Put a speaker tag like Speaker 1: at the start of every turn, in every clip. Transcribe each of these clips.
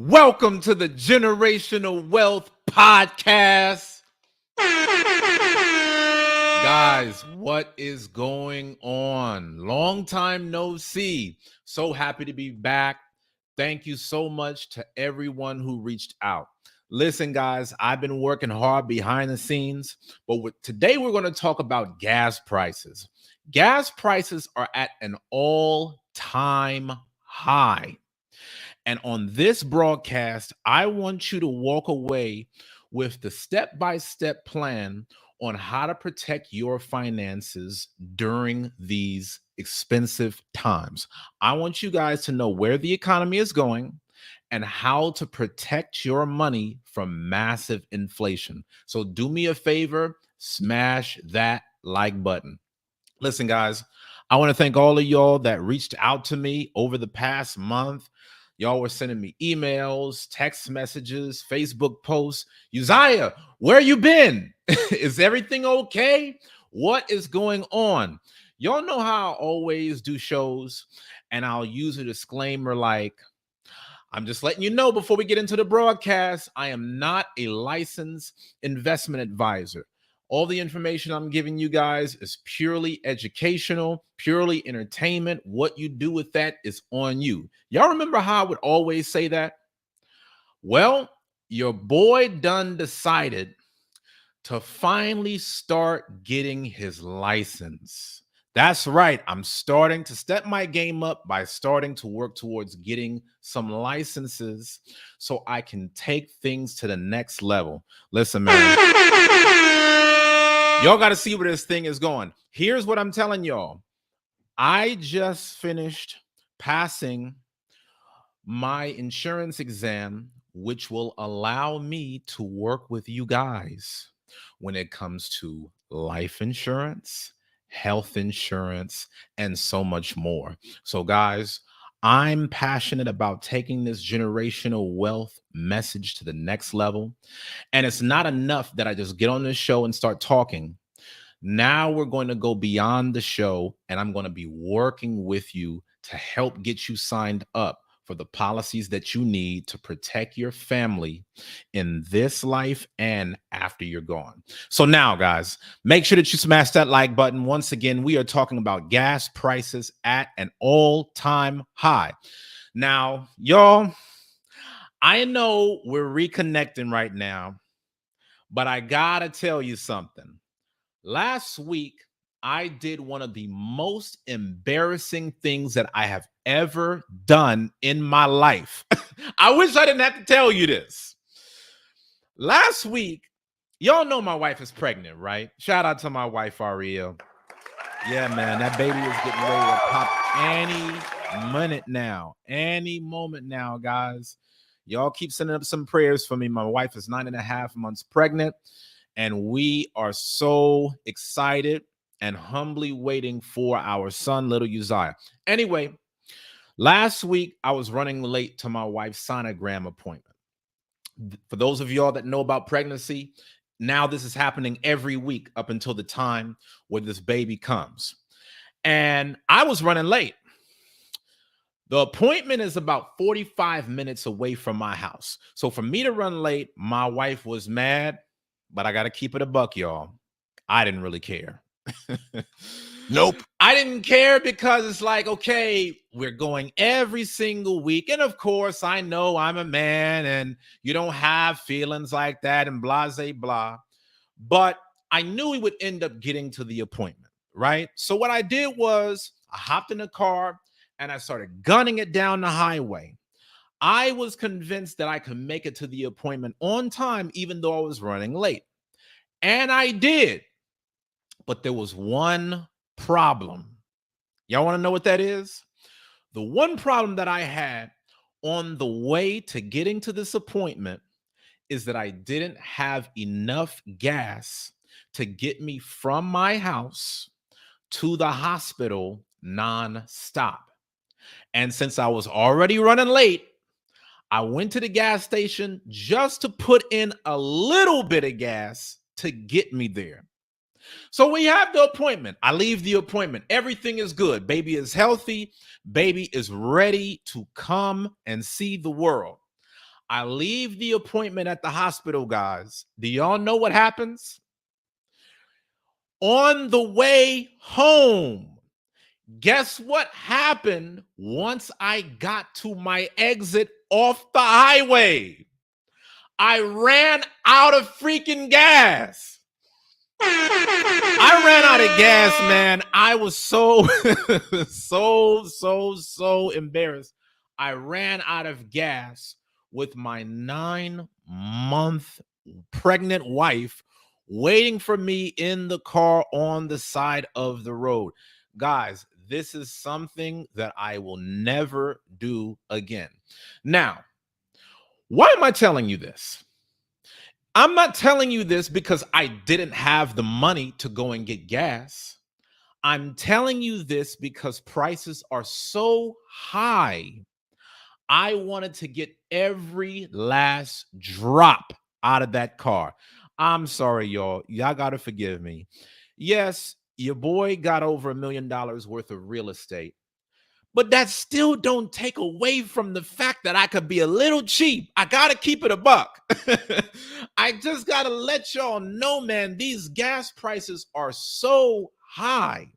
Speaker 1: Welcome to the Generational Wealth Podcast. Guys, what is going on? Long time no see. So happy to be back. Thank you so much to everyone who reached out. Listen, guys, I've been working hard behind the scenes, but today we're going to talk about gas prices. Gas prices are at an all-time high. And on this broadcast, I want you to walk away with the step-by-step plan on how to protect your finances during these expensive times. I want you guys to know where the economy is going and how to protect your money from massive inflation. So do me a favor, smash that like button. Listen, guys, I want to thank all of y'all that reached out to me over the past month. Y'all were sending me emails, text messages, Facebook posts. Uzziah, where you been? Is everything okay? What is going on? Y'all know how I always do shows, and I'll use a disclaimer like, I'm just letting you know before we get into the broadcast, I am not a licensed investment advisor. All the information I'm giving you guys is purely educational, purely entertainment. What you do with that is on you. Y'all remember how I would always say that? Well, your boy done decided to finally start getting his license. That's right. I'm starting to step my game up by starting to work towards getting some licenses so I can take things to the next level. Listen, man. Y'all got to see where this thing is going. Here's what I'm telling y'all. I just finished passing my insurance exam, which will allow me to work with you guys when it comes to life insurance, health insurance, and so much more. So, guys, I'm passionate about taking this generational wealth message to the next level. And it's not enough that I just get on this show and start talking. Now we're going to go beyond the show, and I'm going to be working with you to help get you signed up for the policies that you need to protect your family in this life and after you're gone. So now, guys, make sure that you smash that like button. Once again, we are talking about gas prices at an all-time high. Now, y'all, I know we're reconnecting right now, but I gotta tell you something. Last week, I did one of the most embarrassing things that I have ever done in my life. I wish I didn't have to tell you this. Last week, y'all know my wife is pregnant, right? Shout out to my wife, Ariel. Yeah, man, that baby is getting ready to pop any minute now. Any moment now, guys. Y'all keep sending up some prayers for me. My wife is 9.5 months pregnant, and we are so excited and humbly waiting for our son, little Uzziah. Anyway, last week, I was running late to my wife's sonogram appointment. For those of y'all that know about pregnancy, now this is happening every week up until the time where this baby comes. And I was running late. The appointment is about 45 minutes away from my house. So for me to run late, my wife was mad, but I got to keep it a buck, y'all. I didn't really care.
Speaker 2: Nope.
Speaker 1: I didn't care because it's like, okay, we're going every single week. And of course, I know I'm a man and you don't have feelings like that and blah, blah, blah. But I knew we would end up getting to the appointment, right? So what I did was I hopped in the car and I started gunning it down the highway. I was convinced that I could make it to the appointment on time, even though I was running late. And I did. But there was one problem. Y'all want to know what that is? The one problem that I had on the way to getting to this appointment is that I didn't have enough gas to get me from my house to the hospital non-stop. And since I was already running late, I went to the gas station just to put in a little bit of gas to get me there. So we have the appointment. I leave the appointment. Everything is good. Baby is healthy. Baby is ready to come and see the world. I leave the appointment at the hospital, guys. Do y'all know what happens? On the way home, guess what happened once I got to my exit off the highway? I ran out of freaking gas. I ran out of gas, man. I was so, so embarrassed. I ran out of gas with my 9-month pregnant wife waiting for me in the car on the side of the road. Guys, this is something that I will never do again. Now, why am I telling you this? I'm not telling you this because I didn't have the money to go and get gas. I'm telling you this because prices are so high. I wanted to get every last drop out of that car. I'm sorry, y'all. Y'all got to forgive me. Yes, your boy got over $1 million worth of real estate. But that still don't take away from the fact that I could be a little cheap. I got to keep it a buck. I just got to let y'all know, man, these gas prices are so high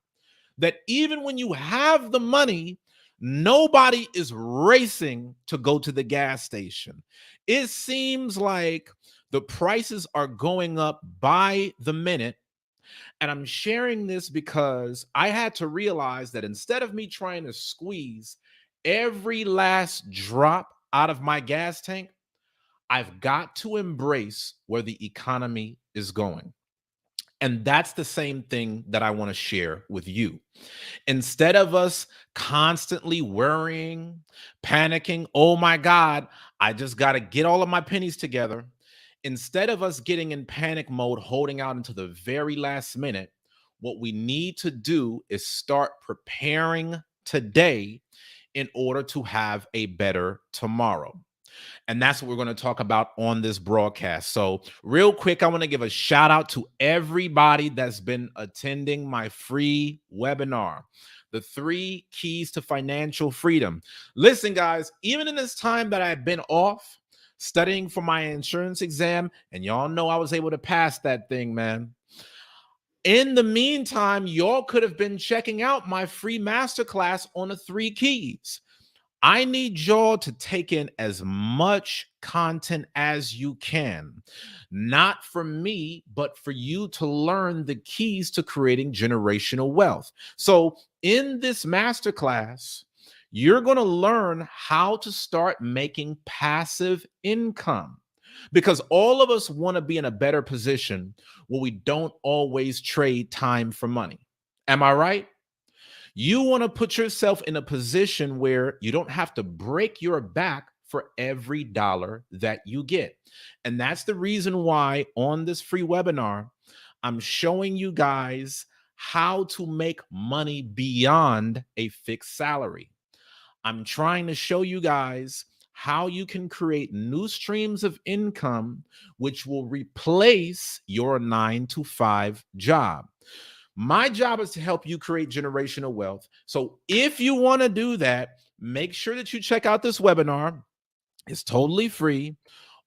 Speaker 1: that even when you have the money, nobody is racing to go to the gas station. It seems like the prices are going up by the minute. And I'm sharing this because I had to realize that instead of me trying to squeeze every last drop out of my gas tank, I've got to embrace where the economy is going. And that's the same thing that I want to share with you. Instead of us constantly worrying, panicking, oh my God, I just got to get all of my pennies together. Instead of us getting in panic mode, holding out until the very last minute, what we need to do is start preparing today in order to have a better tomorrow. And that's what we're going to talk about on this broadcast. So, real quick, I want to give a shout out to everybody that's been attending my free webinar, The 3 Keys to Financial Freedom. Listen, guys, even in this time that I've been off studying for my insurance exam, and y'all know I was able to pass that thing, man. In the meantime, y'all could have been checking out my free masterclass on the 3 keys. I need y'all to take in as much content as you can, not for me, but for you to learn the keys to creating generational wealth. So, in this masterclass, you're going to learn how to start making passive income because all of us want to be in a better position where we don't always trade time for money. Am I right? You want to put yourself in a position where you don't have to break your back for every dollar that you get. And that's the reason why on this free webinar, I'm showing you guys how to make money beyond a fixed salary. I'm trying to show you guys how you can create new streams of income, which will replace your 9-to-5 job. My job is to help you create generational wealth. So if you want to do that, make sure that you check out this webinar. It's totally free.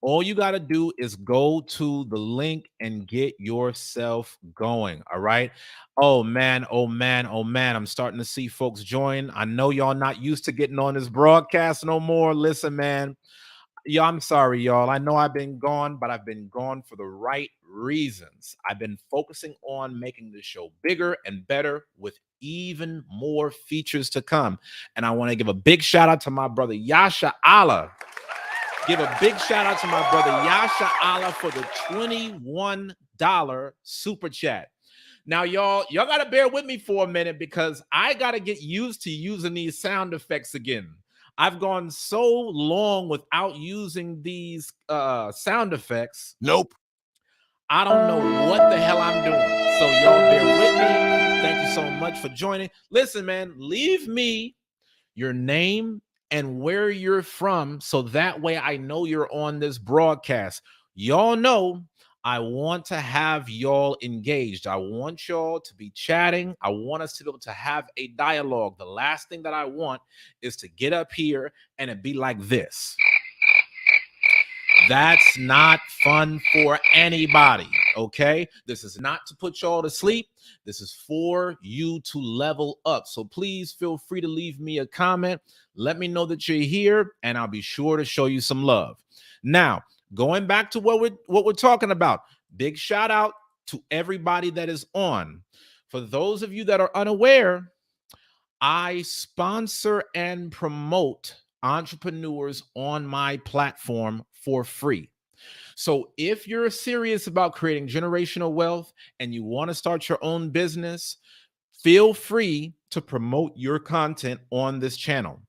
Speaker 1: All you got to do is go to the link and get yourself going. All right. Oh, man. Oh, man. Oh, man. I'm starting to see folks join. I know y'all not used to getting on this broadcast no more. Listen, man. Yeah, I'm sorry, y'all. I know I've been gone, but I've been gone for the right reasons. I've been focusing on making the show bigger and better with even more features to come. And I want to give a big shout out to my brother Yasha Allah. Give a big shout out to my brother Yasha Allah for the $21 super chat. Now, y'all got to bear with me for a minute because I got to get used to using these sound effects again. I've gone so long without using these sound effects.
Speaker 2: Nope.
Speaker 1: I don't know what the hell I'm doing. So y'all bear with me. Thank you so much for joining. Listen, man, leave me your name and where you're from so that way I know you're on this broadcast. Y'all know I want to have y'all engaged. I want y'all to be chatting. I want us to be able to have a dialogue. The last thing that I want is to get up here and it be like this. That's not fun for anybody, okay? This is not to put y'all to sleep. This is for you to level up. So please feel free to leave me a comment. Let me know that you're here, and I'll be sure to show you some love. Now, going back to what we're talking about, big shout out to everybody that is on. For those of you that are unaware, I sponsor and promote entrepreneurs on my platform for free. So if you're serious about creating generational wealth and you want to start your own business, feel free to promote your content on this channel.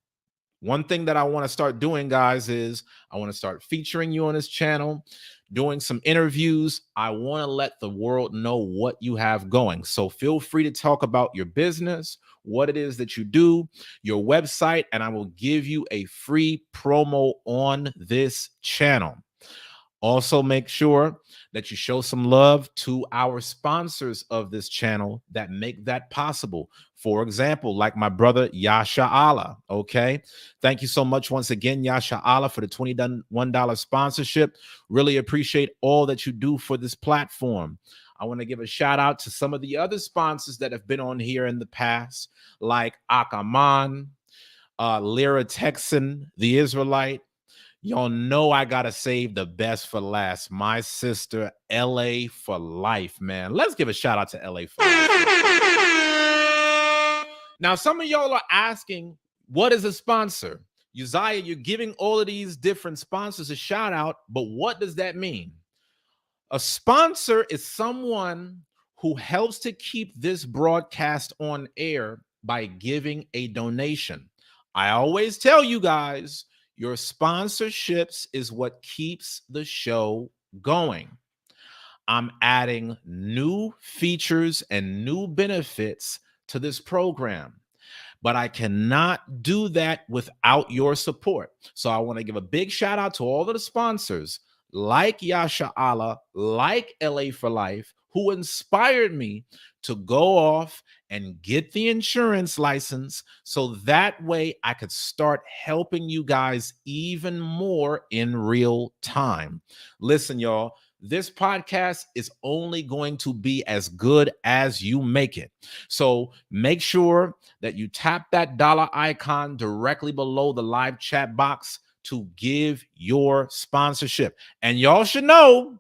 Speaker 1: One thing that I want to start doing, guys, is I want to start featuring you on this channel, doing some interviews. I want to let the world know what you have going. So feel free to talk about your business, what it is that you do, your website, and I will give you a free promo on this channel. Also, make sure that you show some love to our sponsors of this channel that make that possible. For example, like my brother Yasha Allah. Okay. Thank you so much once again, Yasha Allah, for the $21 sponsorship. Really appreciate all that you do for this platform. I want to give a shout out to some of the other sponsors that have been on here in the past, like Akaman, Lyra Texan, the Israelite. Y'all know I gotta save the best for last. My sister, LA for life, man. Let's give a shout out to LA for life. Now, some of y'all are asking, what is a sponsor? Uzziah, you're giving all of these different sponsors a shout out, but what does that mean? A sponsor is someone who helps to keep this broadcast on air by giving a donation. I always tell you guys, your sponsorships is what keeps the show going. I'm adding new features and new benefits to this program, but I cannot do that without your support. So I want to give a big shout out to all of the sponsors like Yasha Allah, like LA for Life, who inspired me to go off and get the insurance license so that way I could start helping you guys even more in real time. Listen, y'all, this podcast is only going to be as good as you make it. So make sure that you tap that dollar icon directly below the live chat box to give your sponsorship. And y'all should know,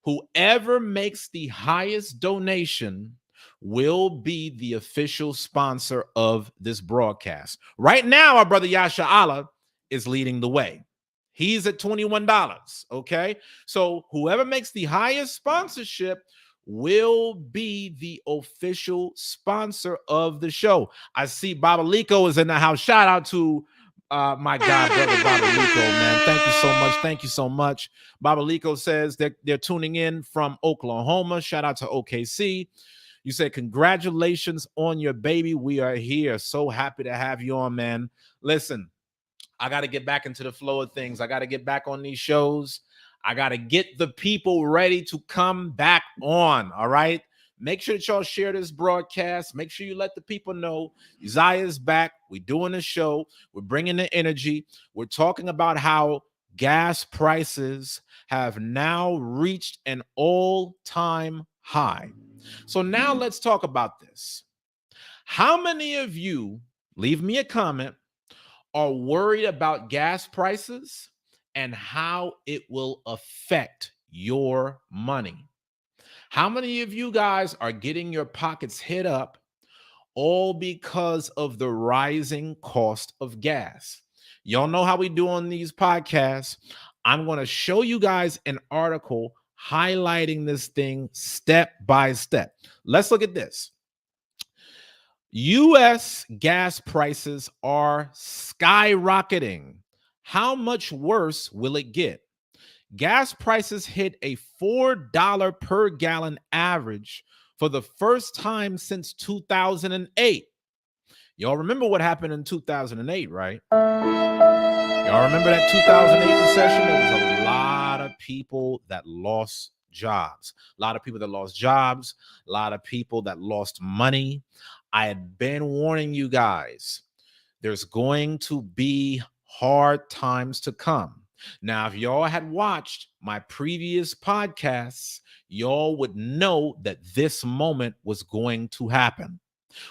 Speaker 1: whoever makes the highest donation will be the official sponsor of this broadcast. Right now, our brother Yasha Allah is leading the way. He's at $21, okay? So whoever makes the highest sponsorship will be the official sponsor of the show. I see Babaliko is in the house. Shout out to my god brother Babaliko, man. Thank you so much. Thank you so much. Babaliko says they're tuning in from Oklahoma. Shout out to OKC. You said congratulations on your baby. We are here. So happy to have you on, man. Listen, I got to get back into the flow of things. I got to get back on these shows. I got to get the people ready to come back on. All right. Make sure that y'all share this broadcast. Make sure you let the people know Uzziah is back. We're doing a show. We're bringing the energy. We're talking about how gas prices have now reached an all-time high. So now let's talk about this. How many of you, leave me a comment, are worried about gas prices and how it will affect your money? How many of you guys are getting your pockets hit up all because of the rising cost of gas? Y'all know how we do on these podcasts. I'm going to show you guys an article highlighting this thing step by step. Let's look at this. U.S. gas prices are skyrocketing. How much worse will it get? Gas prices hit a $4 per gallon average for the first time since 2008. Y'all remember what happened in 2008, right? Y'all remember that 2008 recession? There was a lot of people that lost jobs. A lot of people that lost jobs. A lot of people that lost money. I had been warning you guys, there's going to be hard times to come. Now, if y'all had watched my previous podcasts, y'all would know that this moment was going to happen.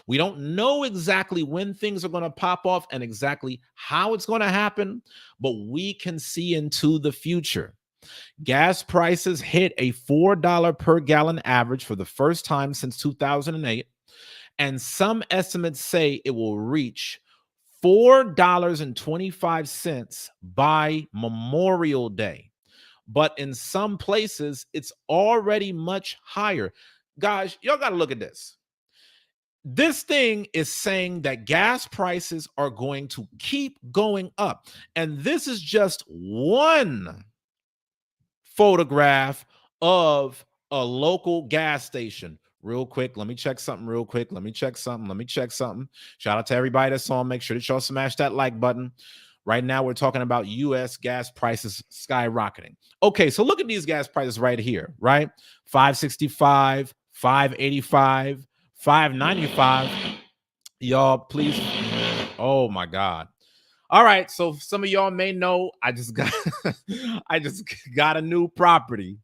Speaker 1: We don't know exactly when things are going to pop off and exactly how it's going to happen, but we can see into the future. Gas prices hit a $4 per gallon average for the first time since 2008, and some estimates say it will reach $4.25 by Memorial Day. But in some places, it's already much higher. Guys, y'all got to look at this. This thing is saying that gas prices are going to keep going up. And this is just one photograph of a local gas station. Real quick, let me check something real quick. Let me check something. Shout out to everybody that's on. Make sure that y'all smash that like button. Right now, we're talking about U.S. gas prices skyrocketing. Okay, so look at these gas prices right here, right? 565, 585, 595. Y'all, please. Oh my God. All right, so some of y'all may know I just got I just got a new property,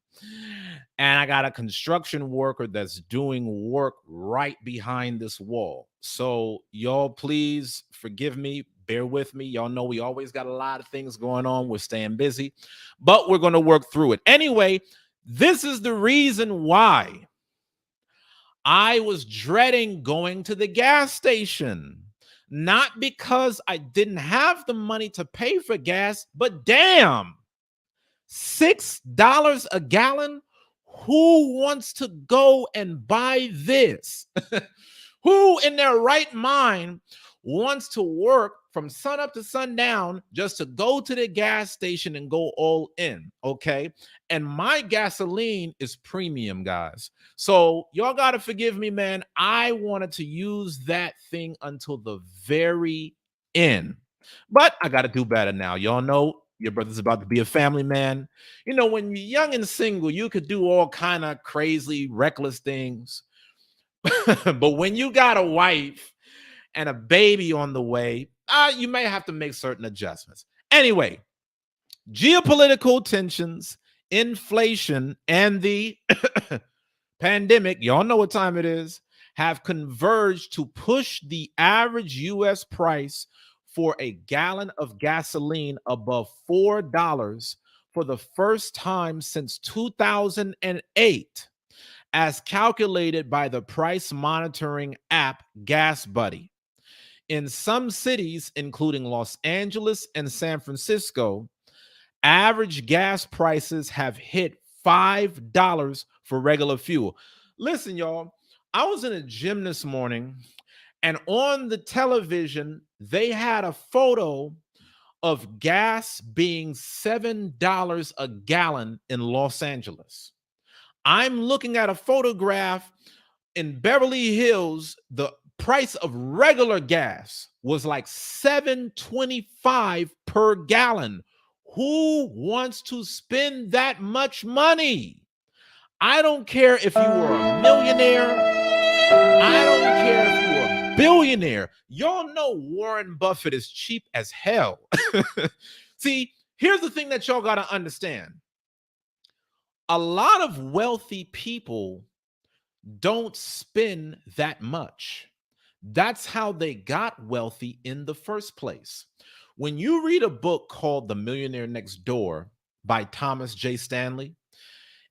Speaker 1: and I got a construction worker that's doing work right behind this wall. So y'all please forgive me, bear with me. Y'all know we always got a lot of things going on. We're staying busy, but we're going to work through it. Anyway, this is the reason why I was dreading going to the gas station. Not because I didn't have the money to pay for gas, but damn, $6 a gallon? Who wants to go and buy this? Who in their right mind wants to work from sun up to sundown just to go to the gas station and go all in? Okay. And my gasoline is premium, guys. So y'all got to forgive me, man. I wanted to use that thing until the very end. But I got to do better now. Y'all know your brother's about to be a family man. You know, when you're young and single, you could do all kind of crazy, reckless things. But when you got a wife and a baby on the way, you may have to make certain adjustments. Anyway, geopolitical tensions, inflation, and the pandemic, y'all know what time it is, have converged to push the average U.S. price for a gallon of gasoline above $4 for the first time since 2008, as calculated by the price monitoring app GasBuddy. In some cities, including Los Angeles and San Francisco, average gas prices have hit $5 for regular fuel. Listen, y'all, I was in a gym this morning, and on the television, they had a photo of gas being $7 a gallon in Los Angeles. I'm looking at a photograph in Beverly Hills. The price of regular gas was like $7.25 per gallon. Who wants to spend that much money? I don't care if you were a millionaire. I don't care if you were a billionaire. Y'all know Warren Buffett is cheap as hell. See, here's the thing that y'all got to understand. A lot of wealthy people don't spend that much. That's how they got wealthy in the first place. When you read a book called The Millionaire Next Door by Thomas J. Stanley,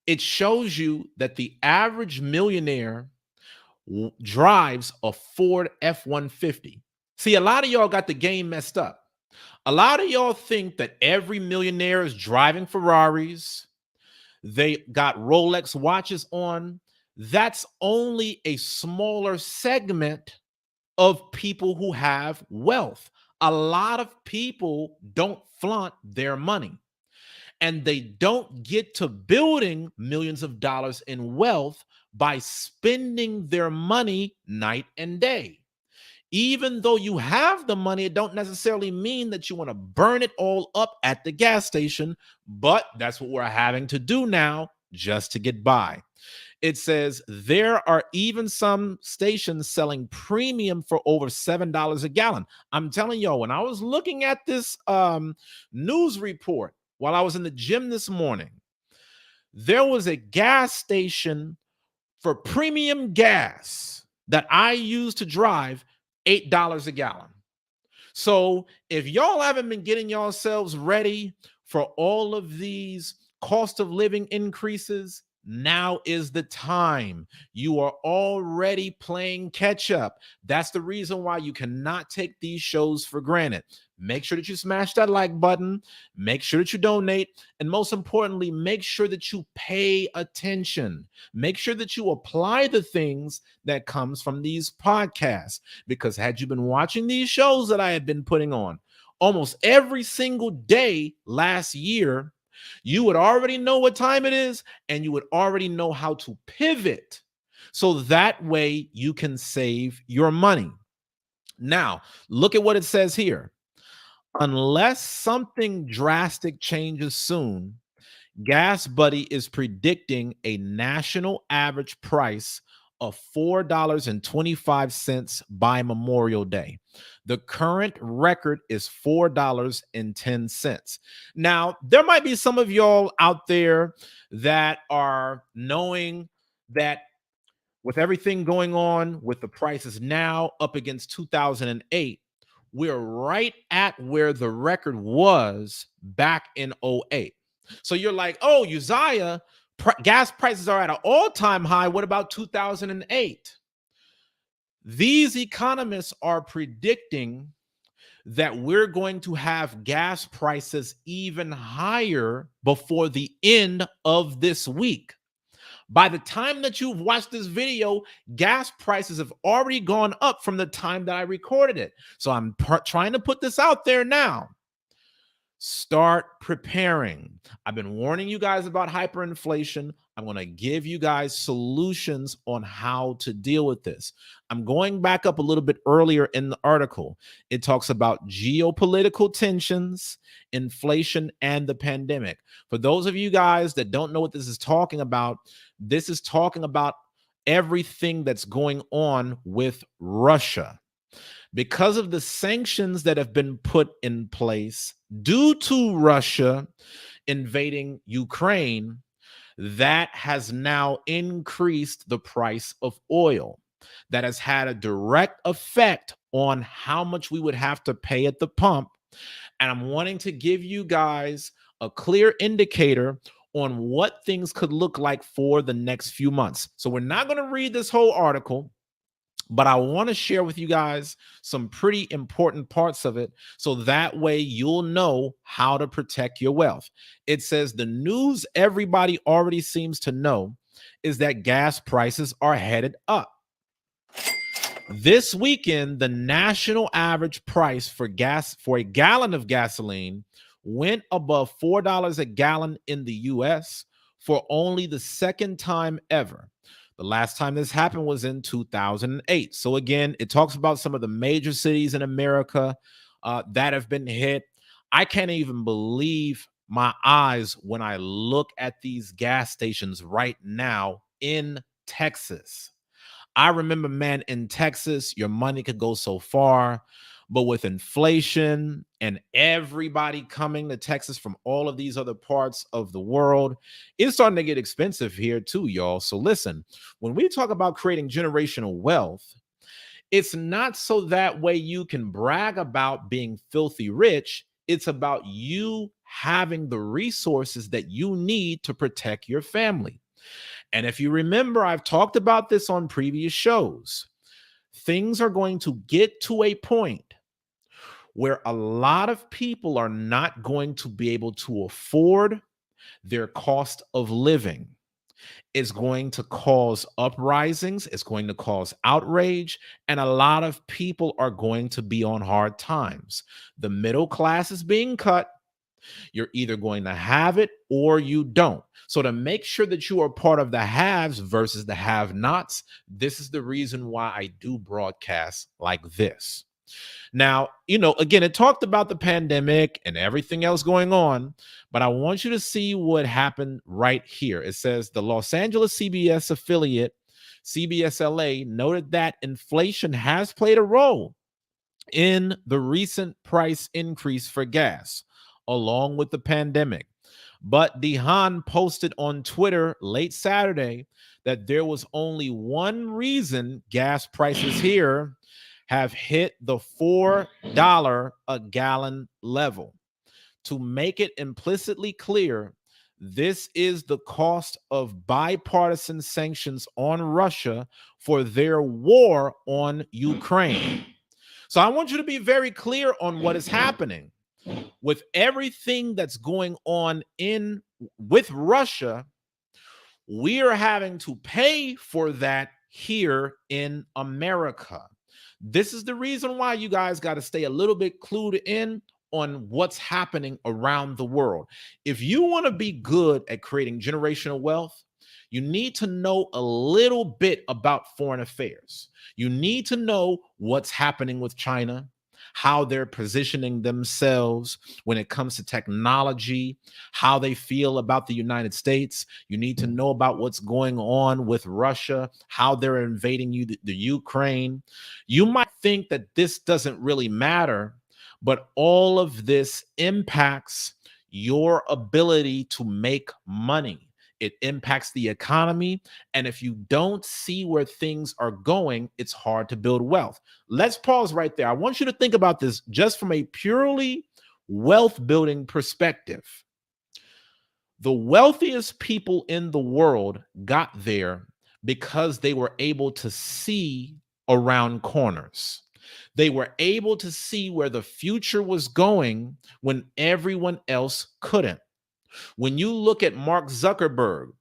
Speaker 1: it shows you that the average millionaire drives a Ford F-150. See, a lot of y'all got the game messed up. A lot of y'all think that every millionaire is driving Ferraris. They got Rolex watches on. That's only a smaller segment of people who have wealth. A lot of people don't flaunt their money, and they don't get to building millions of dollars in wealth by spending their money night and day. Even though you have the money, it don't necessarily mean that you want to burn it all up at the gas station, but that's what we're having to do now just to get by. It says there are even some stations selling premium for over $7 a gallon. I'm telling y'all, when I was looking at this news report, while I was in the gym this morning, there was a gas station for premium gas that I use to drive, $8 a gallon. So if y'all haven't been getting yourselves ready for all of these cost of living increases, now is the time. You are already playing catch up. That's the reason why you cannot take these shows for granted. Make sure that you smash that like button. Make sure that you donate. And most importantly, make sure that you pay attention. Make sure that you apply the things that comes from these podcasts. Because had you been watching these shows that I had been putting on almost every single day last year, you would already know what time it is and you would already know how to pivot. So that way you can save your money. Now, look at what it says here. Unless something drastic changes soon, Gas Buddy is predicting a national average price of $4.25 by Memorial Day. The current record is $4.10. Now, there might be some of y'all out there that are knowing that with everything going on with the prices now up against 2008, we're right at where the record was back in '08. So you're like, oh, Uzziah, gas prices are at an all-time high. What about 2008? These economists are predicting that we're going to have gas prices even higher before the end of this week. By the time that you've watched this video, gas prices have already gone up from the time that I recorded it. So I'm trying to put this out there now. Start preparing. I've been warning you guys about hyperinflation. I'm going to give you guys solutions on how to deal with this. I'm going back up a little bit earlier in the article. It talks about geopolitical tensions, inflation, and the pandemic. For those of you guys that don't know what this is talking about everything that's going on with Russia. Because of the sanctions that have been put in place due to Russia invading Ukraine, that has now increased the price of oil. That has had a direct effect on how much we would have to pay at the pump. And I'm wanting to give you guys a clear indicator on what things could look like for the next few months. So we're not going to read this whole article, but I want to share with you guys some pretty important parts of it so that way you'll know how to protect your wealth. It says the news everybody already seems to know is that gas prices are headed up. This weekend, the national average price for a gallon of gasoline went above $4 a gallon in the US for only the second time ever. The last time this happened was in 2008. So again, it talks about some of the major cities in America that have been hit. I can't even believe my eyes when I look at these gas stations right now in Texas. I remember, man, in Texas, your money could go so far. But with inflation and everybody coming to Texas from all of these other parts of the world, it's starting to get expensive here too, y'all. So listen, when we talk about creating generational wealth, it's not so that way you can brag about being filthy rich. It's about you having the resources that you need to protect your family. And if you remember, I've talked about this on previous shows. Things are going to get to a point where a lot of people are not going to be able to afford their cost of living. It's going to cause uprisings. It's going to cause outrage. And a lot of people are going to be on hard times. The middle class is being cut. You're either going to have it or you don't. So to make sure that you are part of the haves versus the have-nots, this is the reason why I do broadcasts like this. Now, again, it talked about the pandemic and everything else going on, but I want you to see what happened right here. It says the Los Angeles CBS affiliate, CBS LA, noted that inflation has played a role in the recent price increase for gas, along with the pandemic. But Dehan posted on Twitter late Saturday that there was only one reason gas prices here have hit the $4 a gallon level. To make it implicitly clear, this is the cost of bipartisan sanctions on Russia for their war on Ukraine. So I want you to be very clear on what is happening. With everything that's going on with Russia, we are having to pay for that here in America. This is the reason why you guys got to stay a little bit clued in on what's happening around the world. If you want to be good at creating generational wealth, you need to know a little bit about foreign affairs. You need to know what's happening with China, how they're positioning themselves when it comes to technology, how they feel about the United States. You need to know about what's going on with Russia, how they're invading the Ukraine. You might think that this doesn't really matter, but all of this impacts your ability to make money. It impacts the economy. And if you don't see where things are going, it's hard to build wealth. Let's pause right there. I want you to think about this just from a purely wealth building perspective. The wealthiest people in the world got there because they were able to see around corners. They were able to see where the future was going when everyone else couldn't. When you look at Mark Zuckerberg,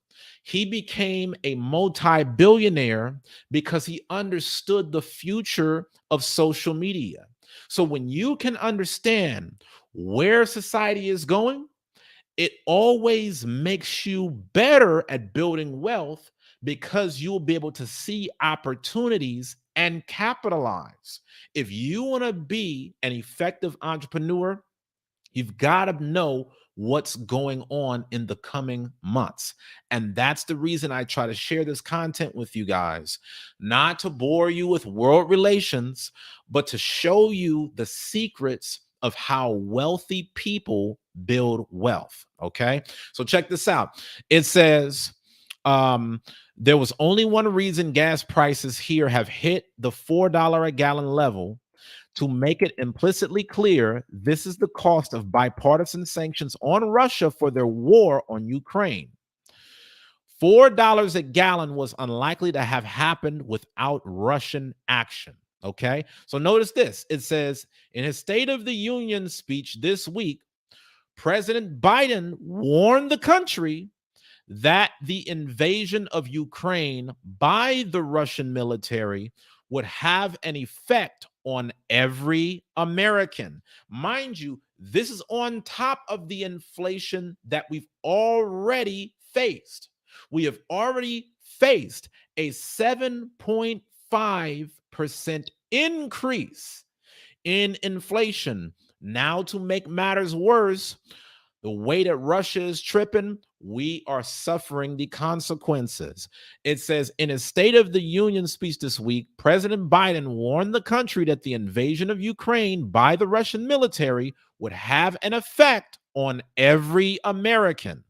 Speaker 1: he became a multi-billionaire because he understood the future of social media. So when you can understand where society is going, it always makes you better at building wealth because you'll be able to see opportunities and capitalize. If you want to be an effective entrepreneur, you've got to know what's going on in the coming months. And that's the reason I try to share this content with you guys, not to bore you with world relations, but to show you the secrets of how wealthy people build wealth. Okay. So check this out. It says, there was only one reason gas prices here have hit the $4 a gallon level. To make it implicitly clear, this is the cost of bipartisan sanctions on Russia for their war on Ukraine. $4 a gallon was unlikely to have happened without Russian action. Okay, so notice this. It says in his State of the Union speech this week, President Biden warned the country that the invasion of Ukraine by the Russian military would have an effect on every American. Mind you, this is on top of the inflation that we've already faced. We have already faced a 7.5% increase in inflation. Now, to make matters worse, the way that Russia is tripping, we are suffering the consequences. It says in his State of the Union speech this week, President Biden warned the country that the invasion of Ukraine by the Russian military would have an effect on every American.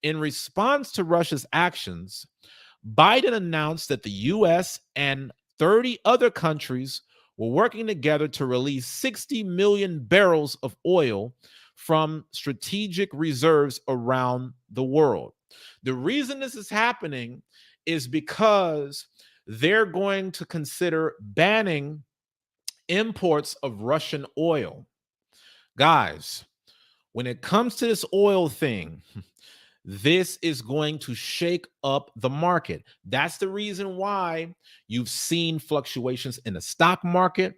Speaker 1: In response to Russia's actions, Biden announced that the U.S. and 30 other countries were working together to release 60 million barrels of oil from strategic reserves around the world. The reason this is happening is because they're going to consider banning imports of Russian oil. Guys, when it comes to this oil thing, this is going to shake up the market. That's the reason why you've seen fluctuations in the stock market.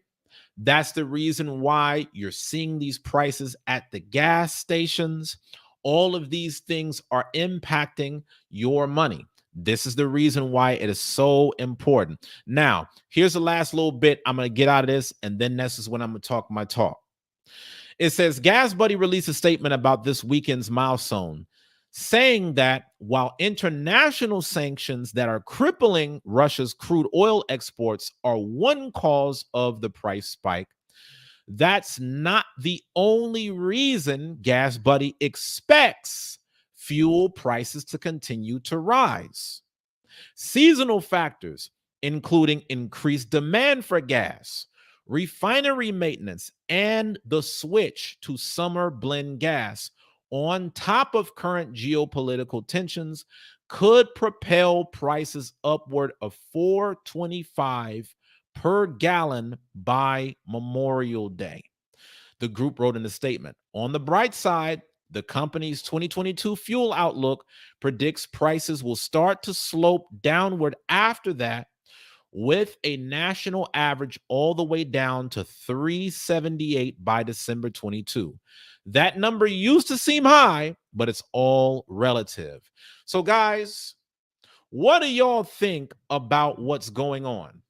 Speaker 1: That's the reason why you're seeing these prices at the gas stations. All of these things are impacting your money. This is the reason why it is so important. Now, here's the last little bit. I'm going to get out of this, and then this is when I'm going to talk my talk. It says, Gas Buddy released a statement about this weekend's milestone, saying that while international sanctions that are crippling Russia's crude oil exports are one cause of the price spike, that's not the only reason Gas Buddy expects fuel prices to continue to rise. Seasonal factors, including increased demand for gas, refinery maintenance, and the switch to summer blend gas, on top of current geopolitical tensions, could propel prices upward of $4.25 per gallon by Memorial Day. The group wrote in a statement. On the bright side, the company's 2022 fuel outlook predicts prices will start to slope downward after that, with a national average all the way down to $3.78 by December 22. That number used to seem high, but it's all relative. So, guys, what do y'all think about what's going on?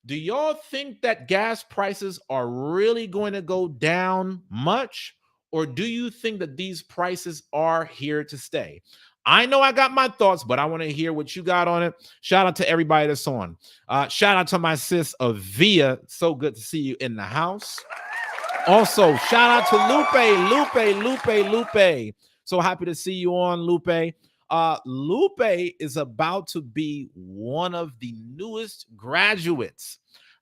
Speaker 1: Do y'all think that gas prices are really going to go down much? Or do you think that these prices are here to stay? I know I got my thoughts, but I want to hear what you got on it. Shout out to everybody that's on. Shout out to my sis, Avia. So good to see you in the house. Also, shout out to Lupe. So happy to see you on, Lupe. Lupe is about to be one of the newest graduates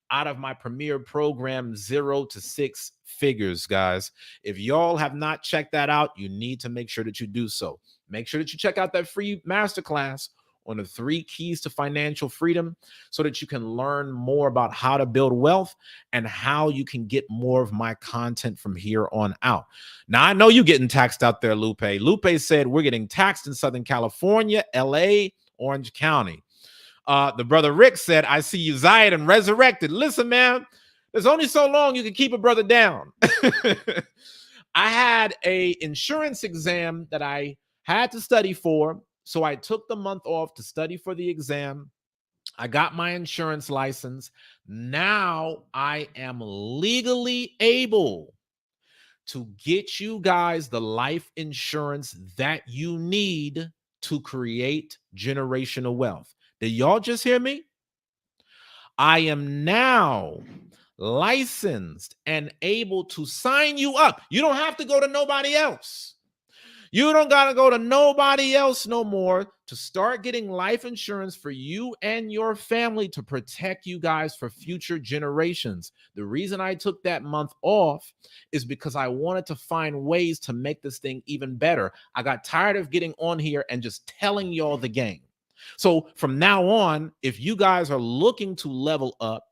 Speaker 1: out of my premier program, 0 to 6 figures, guys. If y'all have not checked that out, you need to make sure that you do so. Make sure that you check out that free masterclass on the 3 keys to financial freedom so that you can learn more about how to build wealth and how you can get more of my content from here on out. Now, I know you're getting taxed out there, Lupe. Lupe said we're getting taxed in Southern California, LA, Orange County. The brother Rick said, I see Uzziah and resurrected. Listen, man, there's only so long you can keep a brother down. I had an insurance exam that I had to study for. So I took the month off to study for the exam. I got my insurance license. Now I am legally able to get you guys the life insurance that you need to create generational wealth. Did y'all just hear me? I am now licensed and able to sign you up. You don't have to go to nobody else. You don't got to go to nobody else no more to start getting life insurance for you and your family to protect you guys for future generations. The reason I took that month off is because I wanted to find ways to make this thing even better. I got tired of getting on here and just telling y'all the game. So from now on, if you guys are looking to level up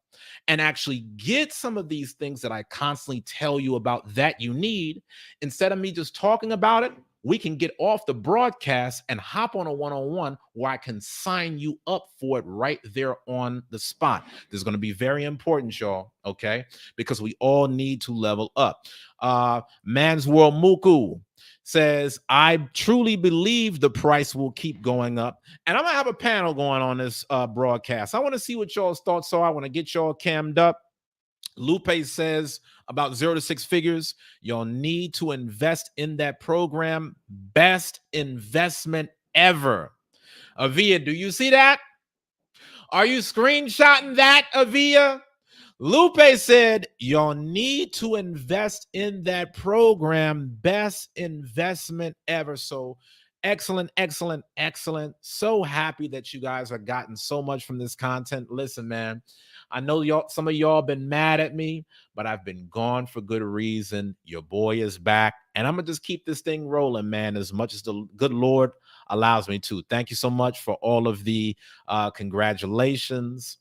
Speaker 1: and actually get some of these things that I constantly tell you about that you need, instead of me just talking about it, we can get off the broadcast and hop on a one-on-one where I can sign you up for it right there on the spot. This is going to be very important, y'all, okay? Because we all need to level up. Man's World Muku says, I truly believe the price will keep going up. And I'm going to have a panel going on this broadcast. I want to see what y'all's thoughts are. I want to get y'all cammed up. Lupe says about 0 to 6 figures. Y'all need to invest in that program. Best investment ever. Avia, do you see that? Are you screenshotting that, Avia? Lupe said, y'all need to invest in that program. Best investment ever. So excellent. So happy that you guys are gotten so much from this content. Listen, man, I know y'all, some of y'all been mad at me, but I've been gone for good reason. Your boy is back, and I'm gonna just keep this thing rolling, man, as much as the good Lord allows me to. Thank you so much for all of the congratulations.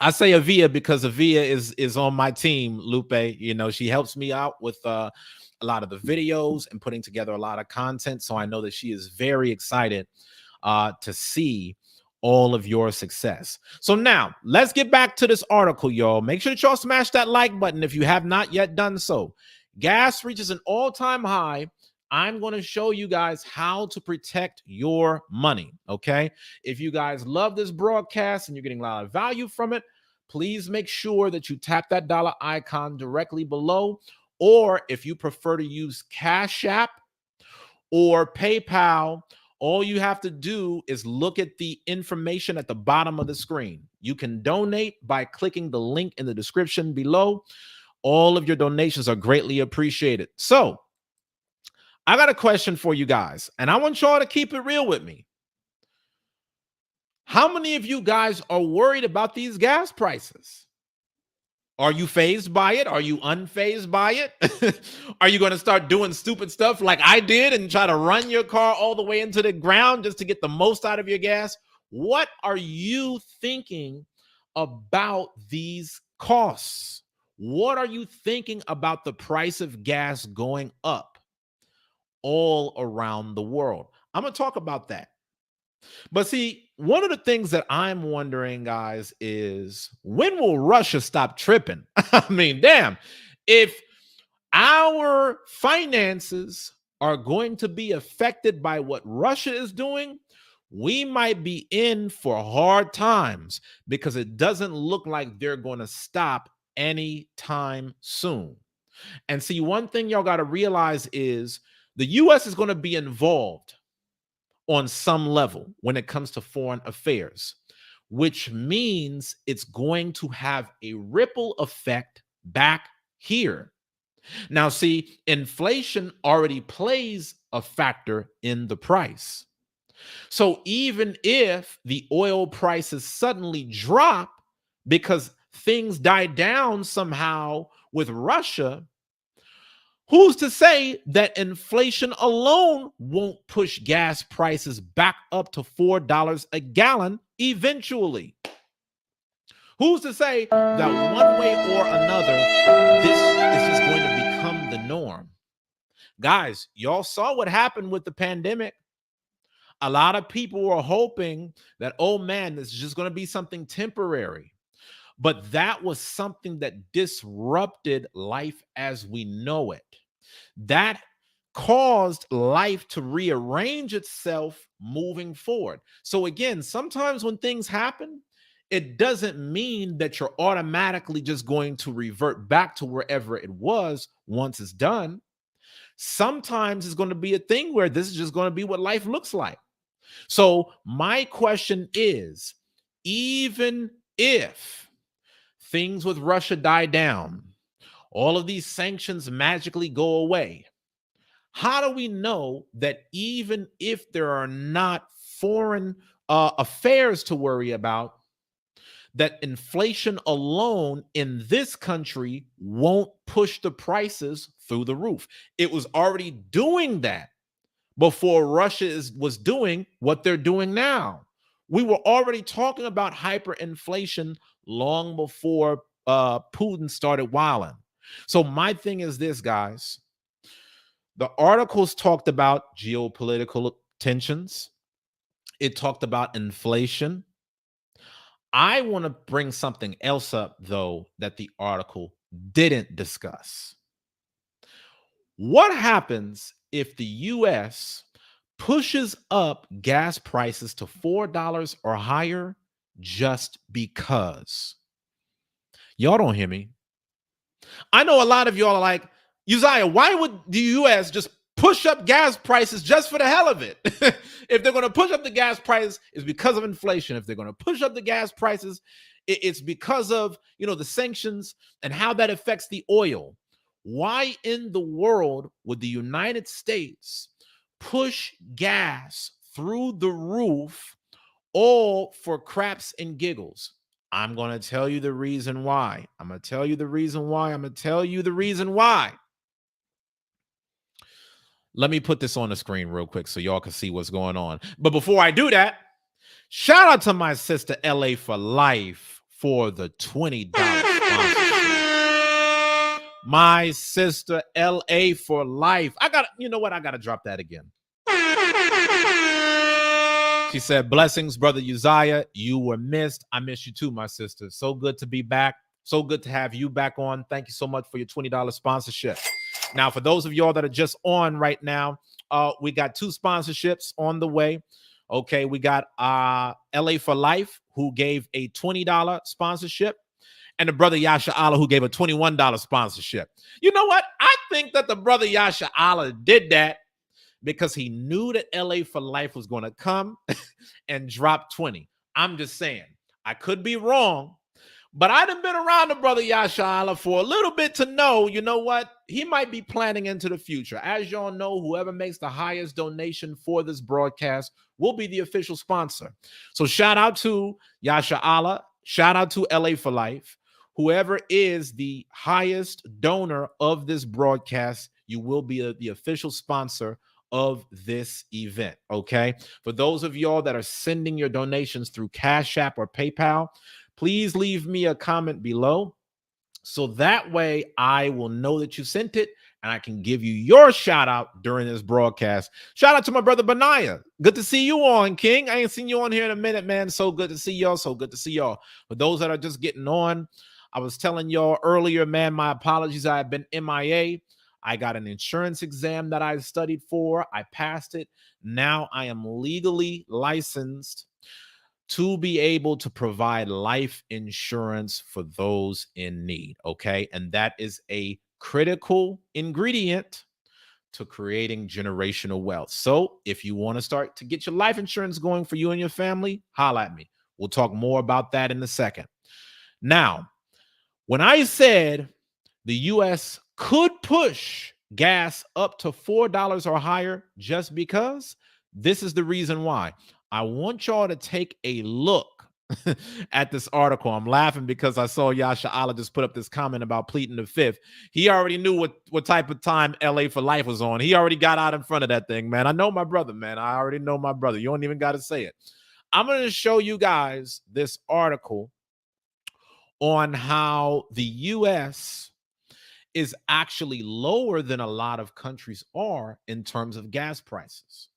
Speaker 1: I say Avia because Avia is on my team, Lupe. You know, she helps me out with a lot of the videos and putting together a lot of content. So I know that she is very excited to see all of your success. So now let's get back to this article, y'all. Make sure that y'all smash that like button if you have not yet done so. Gas reaches an all-time high. I'm going to show you guys how to protect your money, okay? If you guys love this broadcast and you're getting a lot of value from it, please make sure that you tap that dollar icon directly below. Or if you prefer to use Cash App or PayPal, all you have to do is look at the information at the bottom of the screen. You can donate by clicking the link in the description below. All of your donations are greatly appreciated. So I got a question for you guys, and I want y'all to keep it real with me. How many of you guys are worried about these gas prices? Are you fazed by it? Are you unfazed by it? Are you going to start doing stupid stuff like I did and try to run your car all the way into the ground just to get the most out of your gas? What are you thinking about these costs? What are you thinking about the price of gas going up all around the world? I'm going to talk about that. But see, one of the things that I'm wondering, guys, is when will Russia stop tripping? I mean, damn, if our finances are going to be affected by what Russia is doing, we might be in for hard times because it doesn't look like they're going to stop anytime soon. And see, one thing y'all got to realize is the U.S. is going to be involved on some level when it comes to foreign affairs, which means it's going to have a ripple effect back here. Now, see, inflation already plays a factor in the price. So even if the oil prices suddenly drop because things die down somehow with Russia, who's to say that inflation alone won't push gas prices back up to $4 a gallon eventually? Who's to say that one way or another, this is just going to become the norm? Guys, y'all saw what happened with the pandemic. A lot of people were hoping that, oh man, this is just going to be something temporary. But that was something that disrupted life as we know it. That caused life to rearrange itself moving forward. So again, sometimes when things happen, it doesn't mean that you're automatically just going to revert back to wherever it was once it's done. Sometimes it's going to be a thing where this is just going to be what life looks like. So my question is, even if things with Russia die down, all of these sanctions magically go away, how do we know that even if there are not foreign affairs to worry about, that inflation alone in this country won't push the prices through the roof? It was already doing that before Russia was doing what they're doing now. We were already talking about hyperinflation long before Putin started wilding. So my thing is this, guys. The articles talked about geopolitical tensions. It talked about inflation. I want to bring something else up, though, that the article didn't discuss. What happens if the U.S. pushes up gas prices to $4 or higher just because? Y'all don't hear me. I know a lot of y'all are like, Uzziah, why would the U.S. just push up gas prices just for the hell of it? If they're going to push up the gas prices, it's because of inflation. If they're going to push up the gas prices, it's because of, the sanctions and how that affects the oil. Why in the world would the United States push gas through the roof all for craps and giggles? I'm going to tell you the reason why. I'm going to tell you the reason why. I'm going to tell you the reason why. Let me put this on the screen real quick so y'all can see what's going on. But before I do that, shout out to my sister LA for Life for the $20 sponsorship. My sister LA for Life. You know what? I got to drop that again. She said, blessings, brother Uzziah. You were missed. I miss you too, my sister. So good to be back. So good to have you back on. Thank you so much for your $20 sponsorship. Now, for those of y'all that are just on right now, we got 2 sponsorships on the way. Okay, we got LA for Life, who gave a $20 sponsorship, and the brother Yasha Allah, who gave a $21 sponsorship. You know what? I think that the brother Yasha Allah did that because he knew that LA for Life was going to come and drop 20. I'm just saying, I could be wrong, But I done been around the brother Yasha Allah for a little bit to know, you know what? He might be planning into the future. As y'all know, whoever makes the highest donation for this broadcast will be the official sponsor. So shout out to Yasha Allah. Shout out to LA for Life. Whoever is the highest donor of this broadcast, you will be the official sponsor of this event. Okay. For those of y'all that are sending your donations through Cash App or PayPal, please leave me a comment below so that way I will know that you sent it and I can give you your shout out during this broadcast. Shout out to my brother Benaiah. Good to see you on, King. I ain't seen you on here in a minute, man. So good to see y'all. So good to see y'all. For those that are just getting on, I was telling y'all earlier, man, my apologies. I have been MIA. I got an insurance exam that I studied for. I passed it. Now I am legally licensed to be able to provide life insurance for those in need. Okay. And that is a critical ingredient to creating generational wealth. So if you want to start to get your life insurance going for you and your family, holla at me. We'll talk more about that in a second. Now, when I said the US could push gas up to $4 or higher just because, this is the reason why. I want y'all to take a look at this article. I'm laughing because I saw Yasha Allah just put up this comment about pleading the fifth. He already knew what type of time LA for Life was on. He already got out in front of that thing, man. I know my brother, man. I already know my brother. You don't even got to say it. I'm going to show you guys this article on how the US is actually lower than a lot of countries are in terms of gas prices.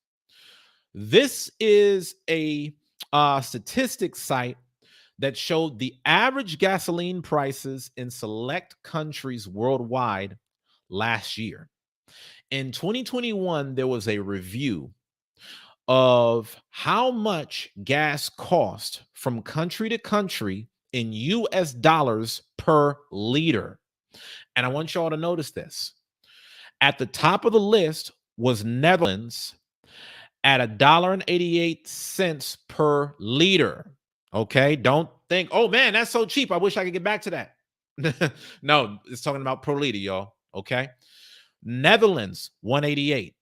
Speaker 1: This is a statistics site that showed the average gasoline prices in select countries worldwide last year. In 2021, there was a review of how much gas cost from country to country in US dollars per liter. And I want y'all to notice this. At the top of the list was Netherlands at $1.88 per liter. Okay, don't think, oh man, that's so cheap. I wish I could get back to that. No, it's talking about per liter, y'all. Okay, Netherlands 188,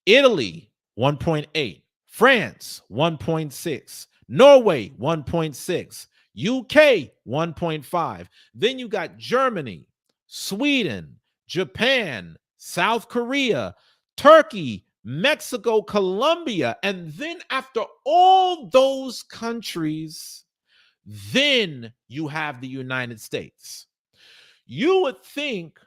Speaker 1: Italy 1.8, France 1.6, Norway 1.6, UK 1.5. Then you got Germany, Sweden, Japan, South Korea, Turkey, Mexico, Colombia. And then after all those countries, then you have the United States. You would think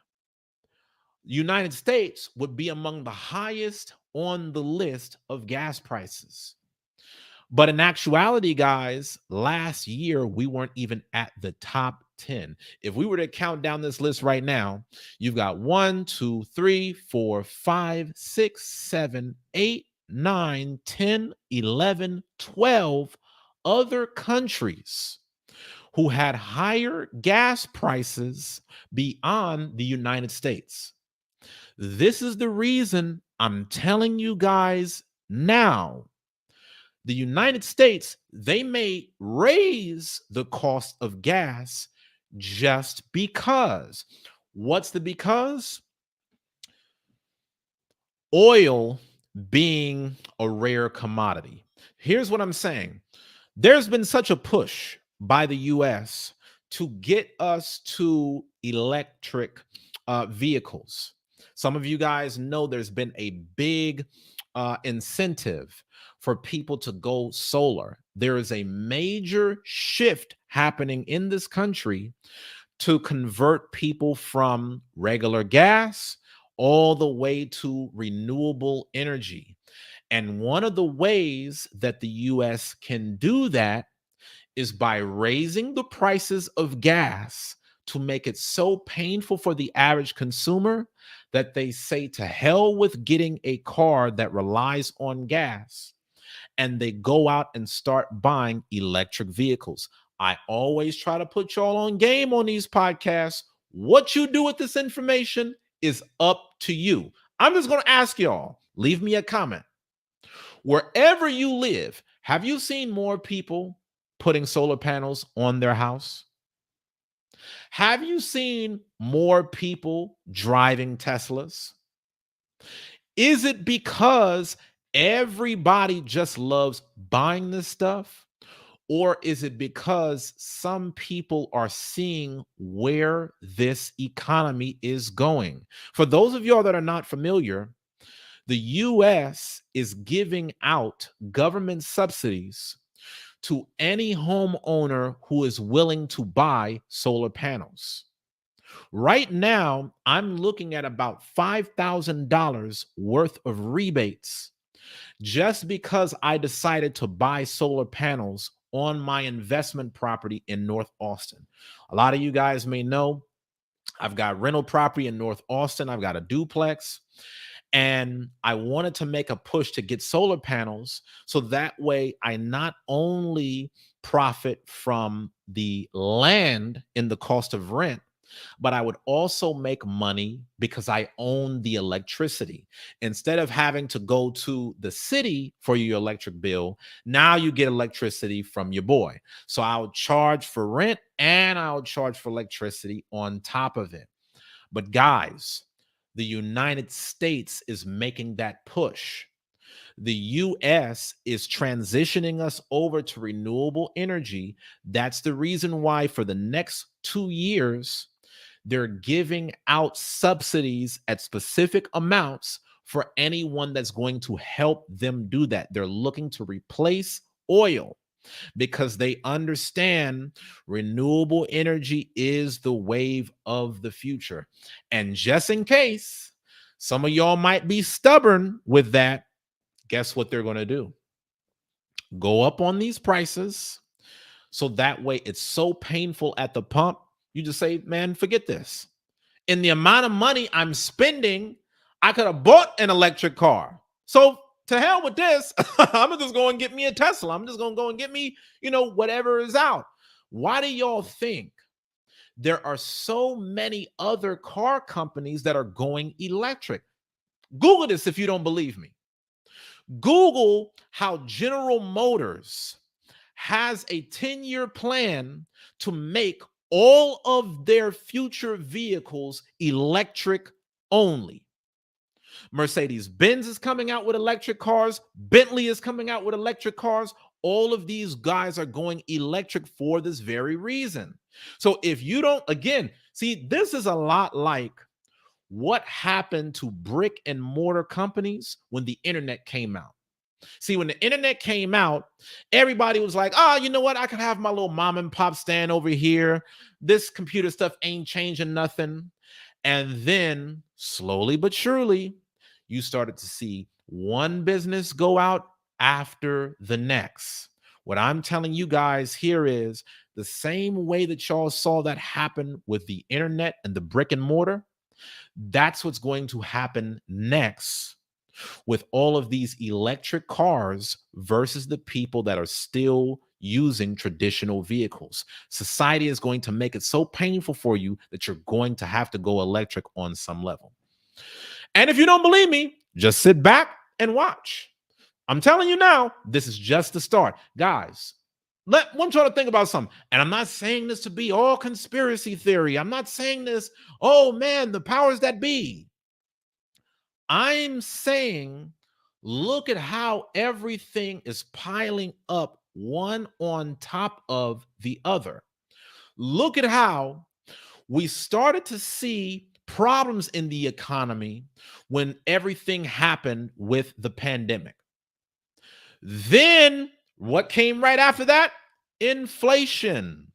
Speaker 1: United States would be among the highest on the list of gas prices. But in actuality, guys, last year we weren't even at the top 10. If we were to count down this list right now, you've got 1, 2, 3, 4, 5, 6, 7, 8, 9, 10, 11, 12 other countries who had higher gas prices beyond the United States. This is the reason I'm telling you guys now. The United States, they may raise the cost of gas just because. What's the because? Oil being a rare commodity. Here's what I'm saying. There's been such a push by the US to get us to electric vehicles. Some of you guys know there's been a big incentive for people to go solar. There is a major shift happening in this country to convert people from regular gas all the way to renewable energy. And one of the ways that the US can do that is by raising the prices of gas to make it so painful for the average consumer that they say to hell with getting a car that relies on gas, and they go out and start buying electric vehicles. I always try to put y'all on game on these podcasts. What you do with this information is up to you. I'm just going to ask y'all, leave me a comment. Wherever you live, have you seen more people putting solar panels on their house? Have you seen more people driving Teslas? Is it because everybody just loves buying this stuff? Or is it because some people are seeing where this economy is going? For those of y'all that are not familiar, the US is giving out government subsidies to any homeowner who is willing to buy solar panels. Right now, I'm looking at about $5,000 worth of rebates just because I decided to buy solar panels on my investment property in North Austin. A lot of you guys may know I've got rental property in North Austin, I've got a duplex. And I wanted to make a push to get solar panels so that way I not only profit from the land in the cost of rent, but I would also make money because I own the electricity. Instead of having to go to the city for your electric bill, now you get electricity from your boy. So I'll charge for rent and I'll charge for electricity on top of it. But guys, the United States is making that push. The US is transitioning us over to renewable energy. That's the reason why for the next 2 years, they're giving out subsidies at specific amounts for anyone that's going to help them do that. They're looking to replace oil because they understand renewable energy is the wave of the future. And just in case some of y'all might be stubborn with that, guess what they're going to do? Go up on these prices so that way it's so painful at the pump. You just say, man, forget this. In the amount of money I'm spending, I could have bought an electric car. So to hell with this. I'm just going to get me a Tesla. I'm just going to go and get me, whatever is out. Why do y'all think there are so many other car companies that are going electric? Google this if you don't believe me. Google how General Motors has a 10-year plan to make all of their future vehicles electric only. Mercedes-Benz is coming out with electric cars. Bentley is coming out with electric cars. All of these guys are going electric for this very reason. So if you don't, again, see, this is a lot like what happened to brick and mortar companies when the internet came out. See, when the internet came out, everybody was like, oh, you know what? I can have my little mom and pop stand over here. This computer stuff ain't changing nothing. And then slowly but surely, you started to see one business go out after the next. What I'm telling you guys here is the same way that y'all saw that happen with the internet and the brick and mortar, that's what's going to happen next with all of these electric cars versus the people that are still using traditional vehicles. Society is going to make it so painful for you that you're going to have to go electric on some level. And if you don't believe me, just sit back and watch. I'm telling you now, this is just the start. Guys, want y'all to think about something. And I'm not saying this to be all conspiracy theory. I'm not saying this, oh man, the powers that be. I'm saying, look at how everything is piling up one on top of the other. Look at how we started to see problems in the economy when everything happened with the pandemic. Then what came right after that? Inflation.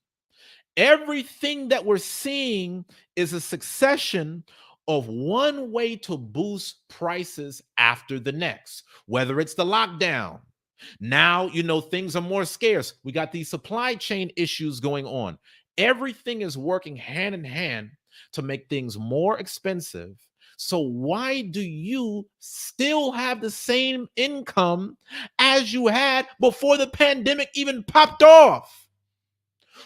Speaker 1: Everything that we're seeing is a succession of one way to boost prices after the next, whether it's the lockdown. Now, things are more scarce. We got these supply chain issues going on. Everything is working hand in hand to make things more expensive. So why do you still have the same income as you had before the pandemic even popped off?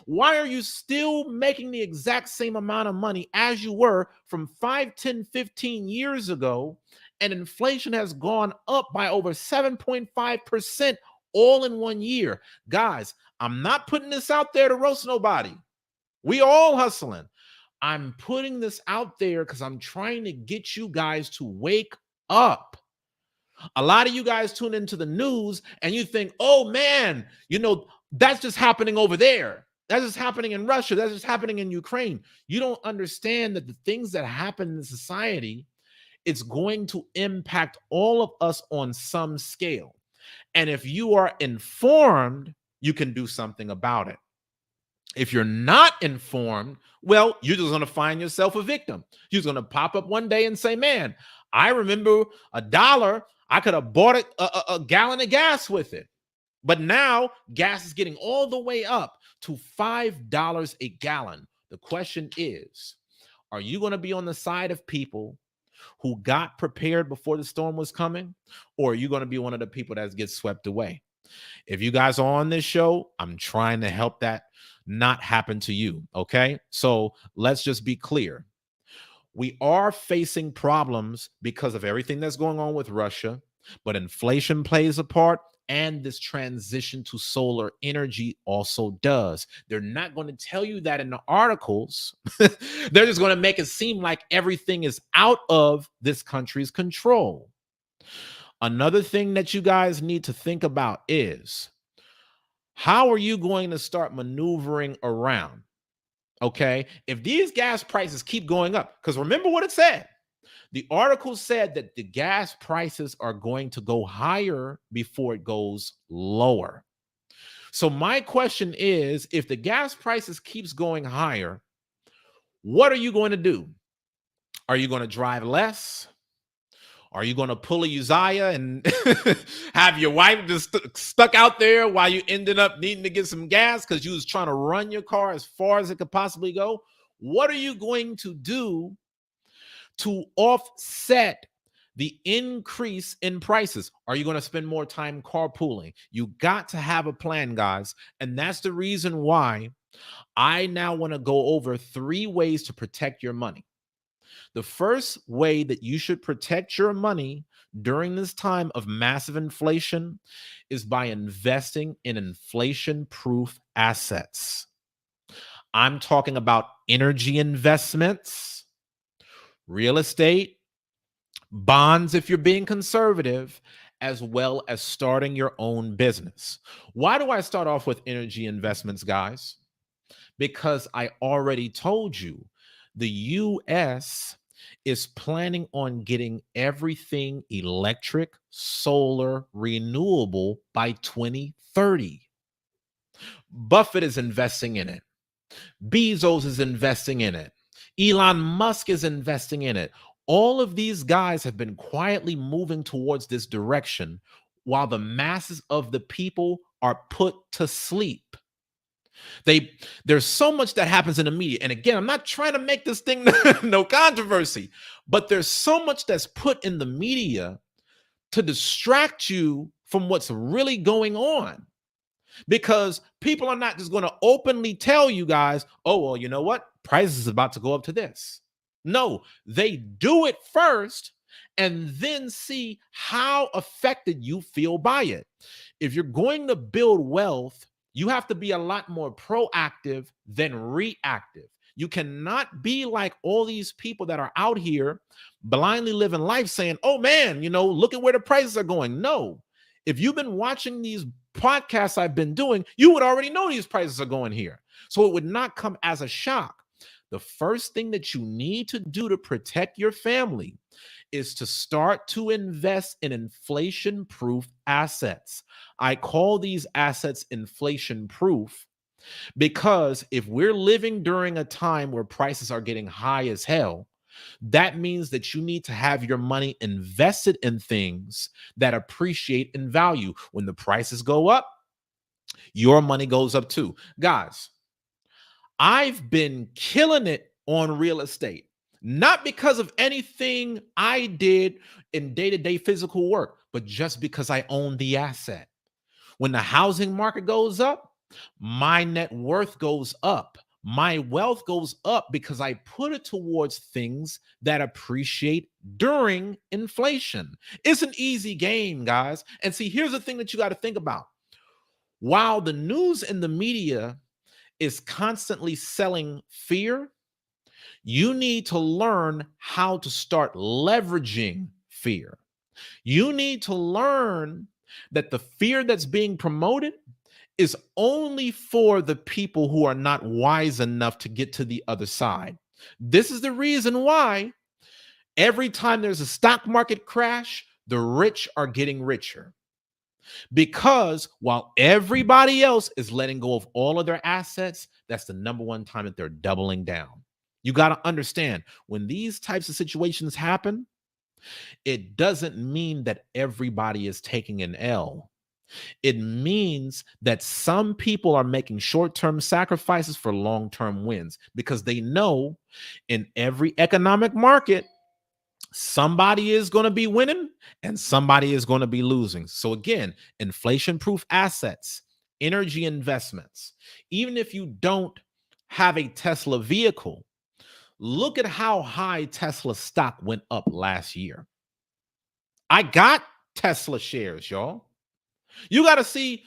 Speaker 1: Why are you still making the exact same amount of money as you were from 5, 10, 15 years ago? And inflation has gone up by over 7.5% all in 1 year. Guys, I'm not putting this out there to roast nobody. We all hustling. I'm putting this out there because I'm trying to get you guys to wake up. A lot of you guys tune into the news and you think, oh man, that's just happening over there. That's just happening in Russia. That's just happening in Ukraine. You don't understand that the things that happen in society, it's going to impact all of us on some scale. And if you are informed, you can do something about it. If you're not informed, well, you're just going to find yourself a victim. You're going to pop up one day and say, man, I remember $1. I could have bought a gallon of gas with it. But now gas is getting all the way up to $5 a gallon. The question is, are you going to be on the side of people who got prepared before the storm was coming? Or are you going to be one of the people that gets swept away? If you guys are on this show, I'm trying to help that not happen to you. Okay. So let's just be clear. We are facing problems because of everything that's going on with Russia, but inflation plays a part, and this transition to solar energy also does. They're not going to tell you that in the articles. They're just going to make it seem like everything is out of this country's control. Another thing that you guys need to think about is, how are you going to start maneuvering around? Okay, if these gas prices keep going up, because remember what it said. The article said that the gas prices are going to go higher before it goes lower. So my question is, if the gas prices keeps going higher, what are you going to do? Are you going to drive less? Are you going to pull a Uzziah and have your wife just stuck out there while you ended up needing to get some gas because you was trying to run your car as far as it could possibly go? What are you going to do to offset the increase in prices? Are you going to spend more time carpooling? You got to have a plan, guys. And that's the reason why I now want to go over 3 ways to protect your money. The first way that you should protect your money during this time of massive inflation is by investing in inflation-proof assets. I'm talking about energy investments, real estate, bonds if you're being conservative, as well as starting your own business. Why do I start off with energy investments, guys? Because I already told you the US is planning on getting everything electric, solar, renewable by 2030. Buffett is investing in it. Bezos is investing in it. Elon Musk is investing in it. All of these guys have been quietly moving towards this direction while the masses of the people are put to sleep. There's so much that happens in the media. And again, I'm not trying to make this thing no controversy, but there's so much that's put in the media to distract you from what's really going on. Because people are not just going to openly tell you guys, oh, well, you know what? Price is about to go up to this. No, they do it first and then see how affected you feel by it. If you're going to build wealth, you have to be a lot more proactive than reactive. You cannot be like all these people that are out here blindly living life saying, oh man, look at where the prices are going. No, if you've been watching these podcasts I've been doing, you would already know these prices are going here. So it would not come as a shock. The first thing that you need to do to protect your family is to start to invest in inflation-proof assets. I call these assets inflation-proof because if we're living during a time where prices are getting high as hell, that means that you need to have your money invested in things that appreciate in value. When the prices go up, your money goes up too. Guys, I've been killing it on real estate, not because of anything I did in day-to-day physical work, but just because I own the asset. When the housing market goes up, my net worth goes up. My wealth goes up because I put it towards things that appreciate during inflation. It's an easy game, guys. And see, here's the thing that you got to think about. While the news and the media is constantly selling fear, you need to learn how to start leveraging fear. You need to learn that the fear that's being promoted is only for the people who are not wise enough to get to the other side. This is the reason why every time there's a stock market crash, the rich are getting richer. Because while everybody else is letting go of all of their assets, that's the number one time that they're doubling down. You got to understand when these types of situations happen, it doesn't mean that everybody is taking an L. It means that some people are making short-term sacrifices for long-term wins because they know in every economic market, somebody is going to be winning and somebody is going to be losing. So again, inflation-proof assets, energy investments, even if you don't have a Tesla vehicle, look at how high Tesla stock went up last year. I got Tesla shares, y'all. You got to see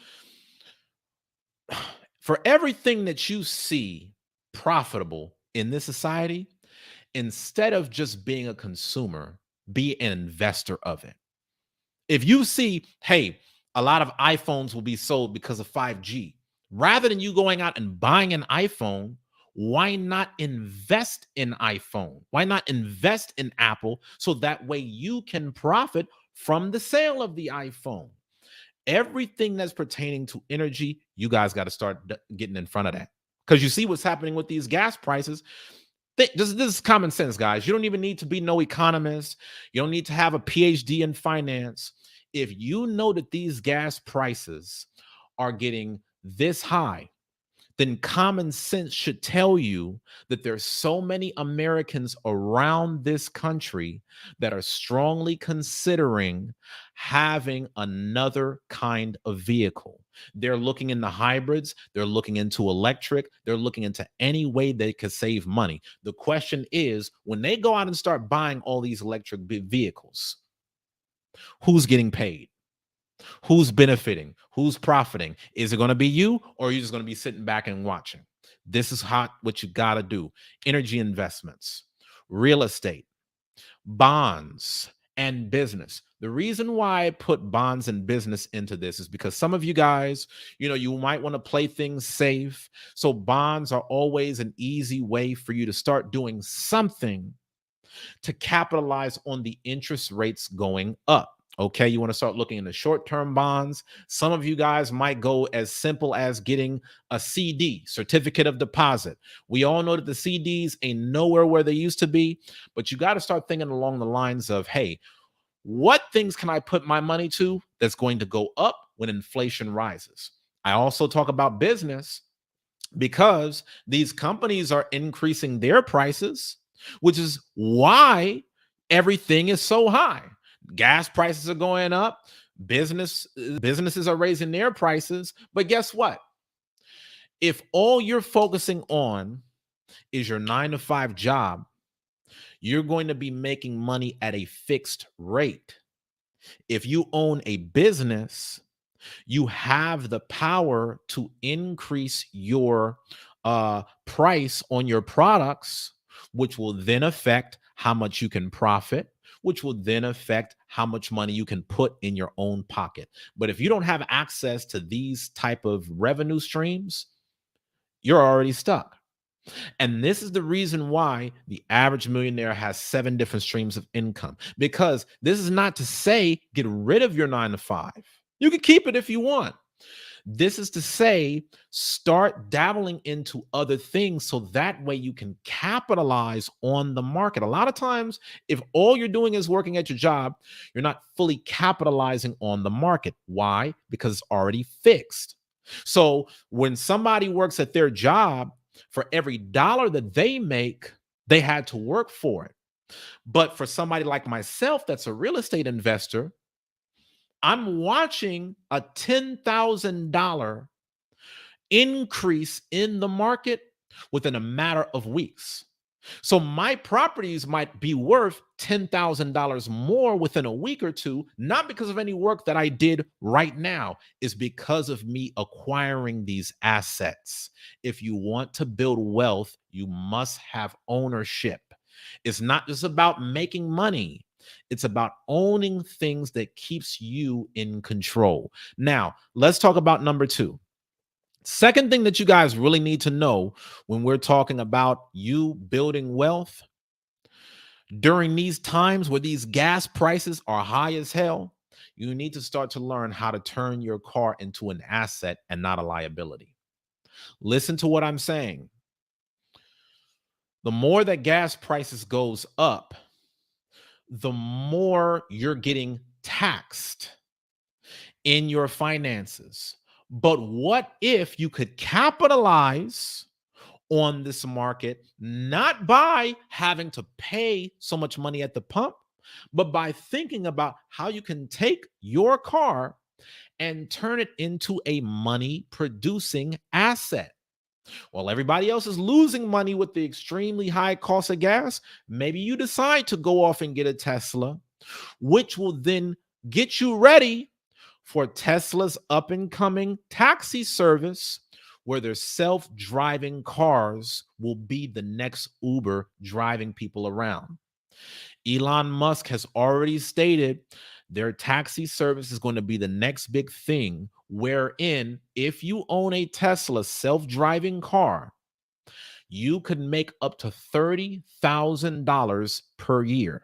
Speaker 1: for everything that you see profitable in this society, instead of just being a consumer, be an investor of it. If you see, hey, a lot of iPhones will be sold because of 5G, rather than you going out and buying an iPhone, why not invest in iPhone? Why not invest in Apple so that way you can profit from the sale of the iPhone? Everything that's pertaining to energy, you guys got to start getting in front of that. Because you see what's happening with these gas prices. This is common sense, guys. You don't even need to be no economist. You don't need to have a PhD in finance. If you know that these gas prices are getting this high, then common sense should tell you that there's so many Americans around this country that are strongly considering having another kind of vehicle. They're looking into hybrids, they're looking into electric, they're looking into any way they could save money. The question is, when they go out and start buying all these electric vehicles, who's getting paid? Who's benefiting? Who's profiting? Is it going to be you, or are you just going to be sitting back and watching? This is what you got to do. Energy investments, real estate, bonds, and business. The reason why I put bonds and business into this is because some of you guys, you might want to play things safe. So bonds are always an easy way for you to start doing something to capitalize on the interest rates going up. Okay, you want to start looking into short-term bonds. Some of you guys might go as simple as getting a CD, certificate of deposit. We all know that the CDs ain't nowhere where they used to be, but you got to start thinking along the lines of, hey, what things can I put my money to that's going to go up when inflation rises? I also talk about business because these companies are increasing their prices, which is why everything is so high. Gas prices are going up, businesses are raising their prices, but guess what? If all you're focusing on is your 9 to 5 job, you're going to be making money at a fixed rate. If you own a business, you have the power to increase your price on your products, which will then affect how much you can profit, which will then affect how much money you can put in your own pocket. But if you don't have access to these type of revenue streams, you're already stuck. And this is the reason why the average millionaire has 7 different streams of income, because this is not to say get rid of your 9 to 5. You can keep it if you want. This is to say, start dabbling into other things so that way you can capitalize on the market. A lot of times, if all you're doing is working at your job, you're not fully capitalizing on the market. Why? Because it's already fixed. So when somebody works at their job, for every dollar that they make, they had to work for it. But for somebody like myself, that's a real estate investor, I'm watching a $10,000 increase in the market within a matter of weeks. So my properties might be worth $10,000 more within a week or two, not because of any work that I did right now, is because of me acquiring these assets. If you want to build wealth, you must have ownership. It's not just about making money. It's about owning things that keeps you in control. Now, let's talk about number 2. Second thing that you guys really need to know when we're talking about you building wealth during these times where these gas prices are high as hell, you need to start to learn how to turn your car into an asset and not a liability. Listen to what I'm saying. The more that gas prices goes up, the more you're getting taxed in your finances. But what if you could capitalize on this market, not by having to pay so much money at the pump, but by thinking about how you can take your car and turn it into a money producing asset? While everybody else is losing money with the extremely high cost of gas, maybe you decide to go off and get a Tesla, which will then get you ready for Tesla's up and coming taxi service, where their self-driving cars will be the next Uber driving people around. Elon Musk has already stated their taxi service is going to be the next big thing, wherein if you own a Tesla self-driving car, you could make up to $30,000 per year.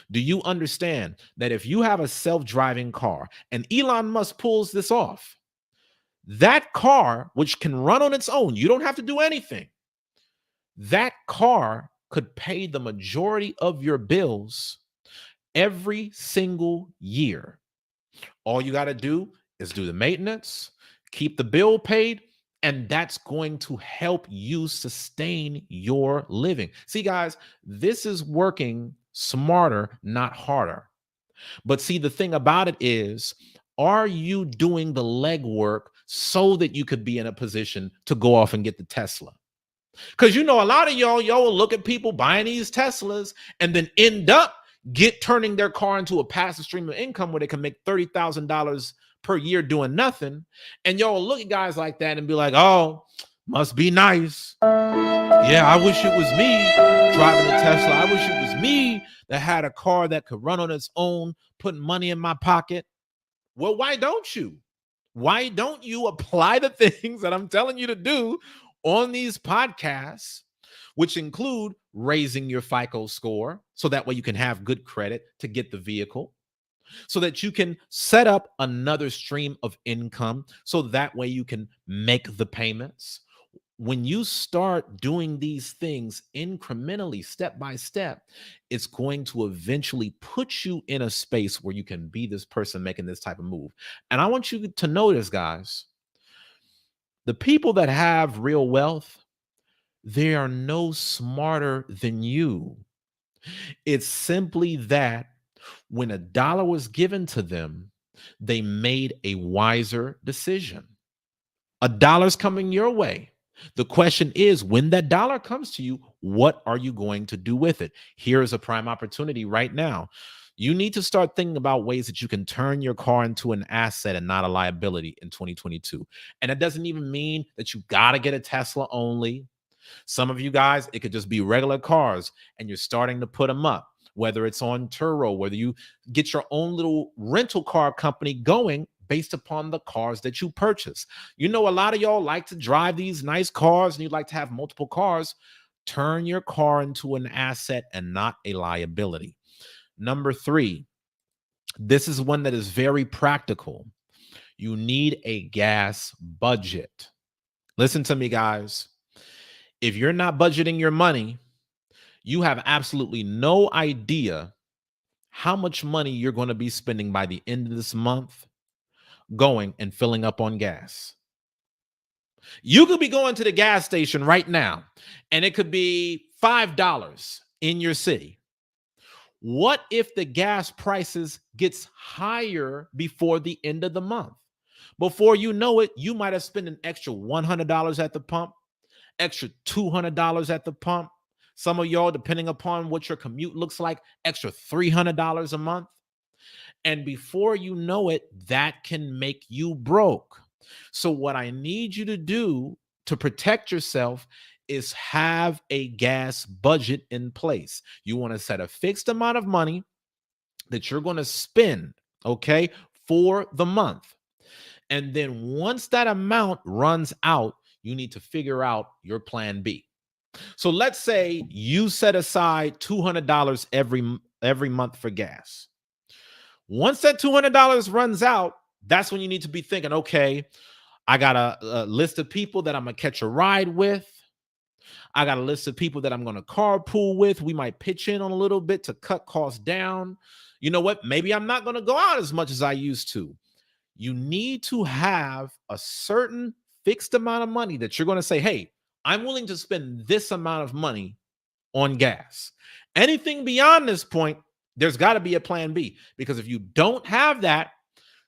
Speaker 1: Do you understand that if you have a self-driving car and Elon Musk pulls this off, that car, which can run on its own, you don't have to do anything, that car could pay the majority of your bills every single year. All you got to do is do the maintenance, keep the bill paid, and that's going to help you sustain your living. See, guys, this is working smarter, not harder. But see, the thing about it is, are you doing the legwork so that you could be in a position to go off and get the Tesla? Because a lot of y'all will look at people buying these Teslas and then end up turning their car into a passive stream of income where they can make $30,000 per year doing nothing. And y'all will look at guys like that and be like, oh, must be nice. Yeah, I wish it was me driving a Tesla. I wish it was me that had a car that could run on its own, putting money in my pocket. Well, why don't you? Why don't you apply the things that I'm telling you to do on these podcasts, which include raising your FICO score so that way you can have good credit to get the vehicle, so that you can set up another stream of income so that way you can make the payments. When you start doing these things incrementally, step by step, it's going to eventually put you in a space where you can be this person making this type of move. And I want you to notice, guys, the people that have real wealth, they are no smarter than you. It's simply that when a dollar was given to them, they made a wiser decision. A dollar's coming your way. The question is, when that dollar comes to you, what are you going to do with it? Here is a prime opportunity right now. You need to start thinking about ways that you can turn your car into an asset and not a liability in 2022. And it doesn't even mean that you got to get a Tesla only. Some of you guys, it could just be regular cars and you're starting to put them up, whether it's on Turo, whether you get your own little rental car company going based upon the cars that you purchase. A lot of y'all like to drive these nice cars and you'd like to have multiple cars. Turn your car into an asset and not a liability. Number 3, this is one that is very practical. You need a gas budget. Listen to me, guys. If you're not budgeting your money, you have absolutely no idea how much money you're going to be spending by the end of this month going and filling up on gas. You could be going to the gas station right now, and it could be $5 in your city. What if the gas prices gets higher before the end of the month? Before you know it, you might have spent an extra $100 at the pump, extra $200 at the pump, Some of y'all, depending upon what your commute looks like, extra $300 a month. And before you know it, that can make you broke. So, what I need you to do to protect yourself is have a gas budget in place. You want to set a fixed amount of money that you're going to spend, okay, for the month. And then once that amount runs out, you need to figure out your plan B. So let's say you set aside $200 every month for gas. Once that $200 runs out, that's when you need to be thinking, okay, I got a list of people that I'm going to catch a ride with. I got a list of people that I'm going to carpool with. We might pitch in on a little bit to cut costs down. You know what? Maybe I'm not going to go out as much as I used to. You need to have a certain fixed amount of money that you're going to say, hey, I'm willing to spend this amount of money on gas. Anything beyond this point, there's got to be a plan B, because if you don't have that,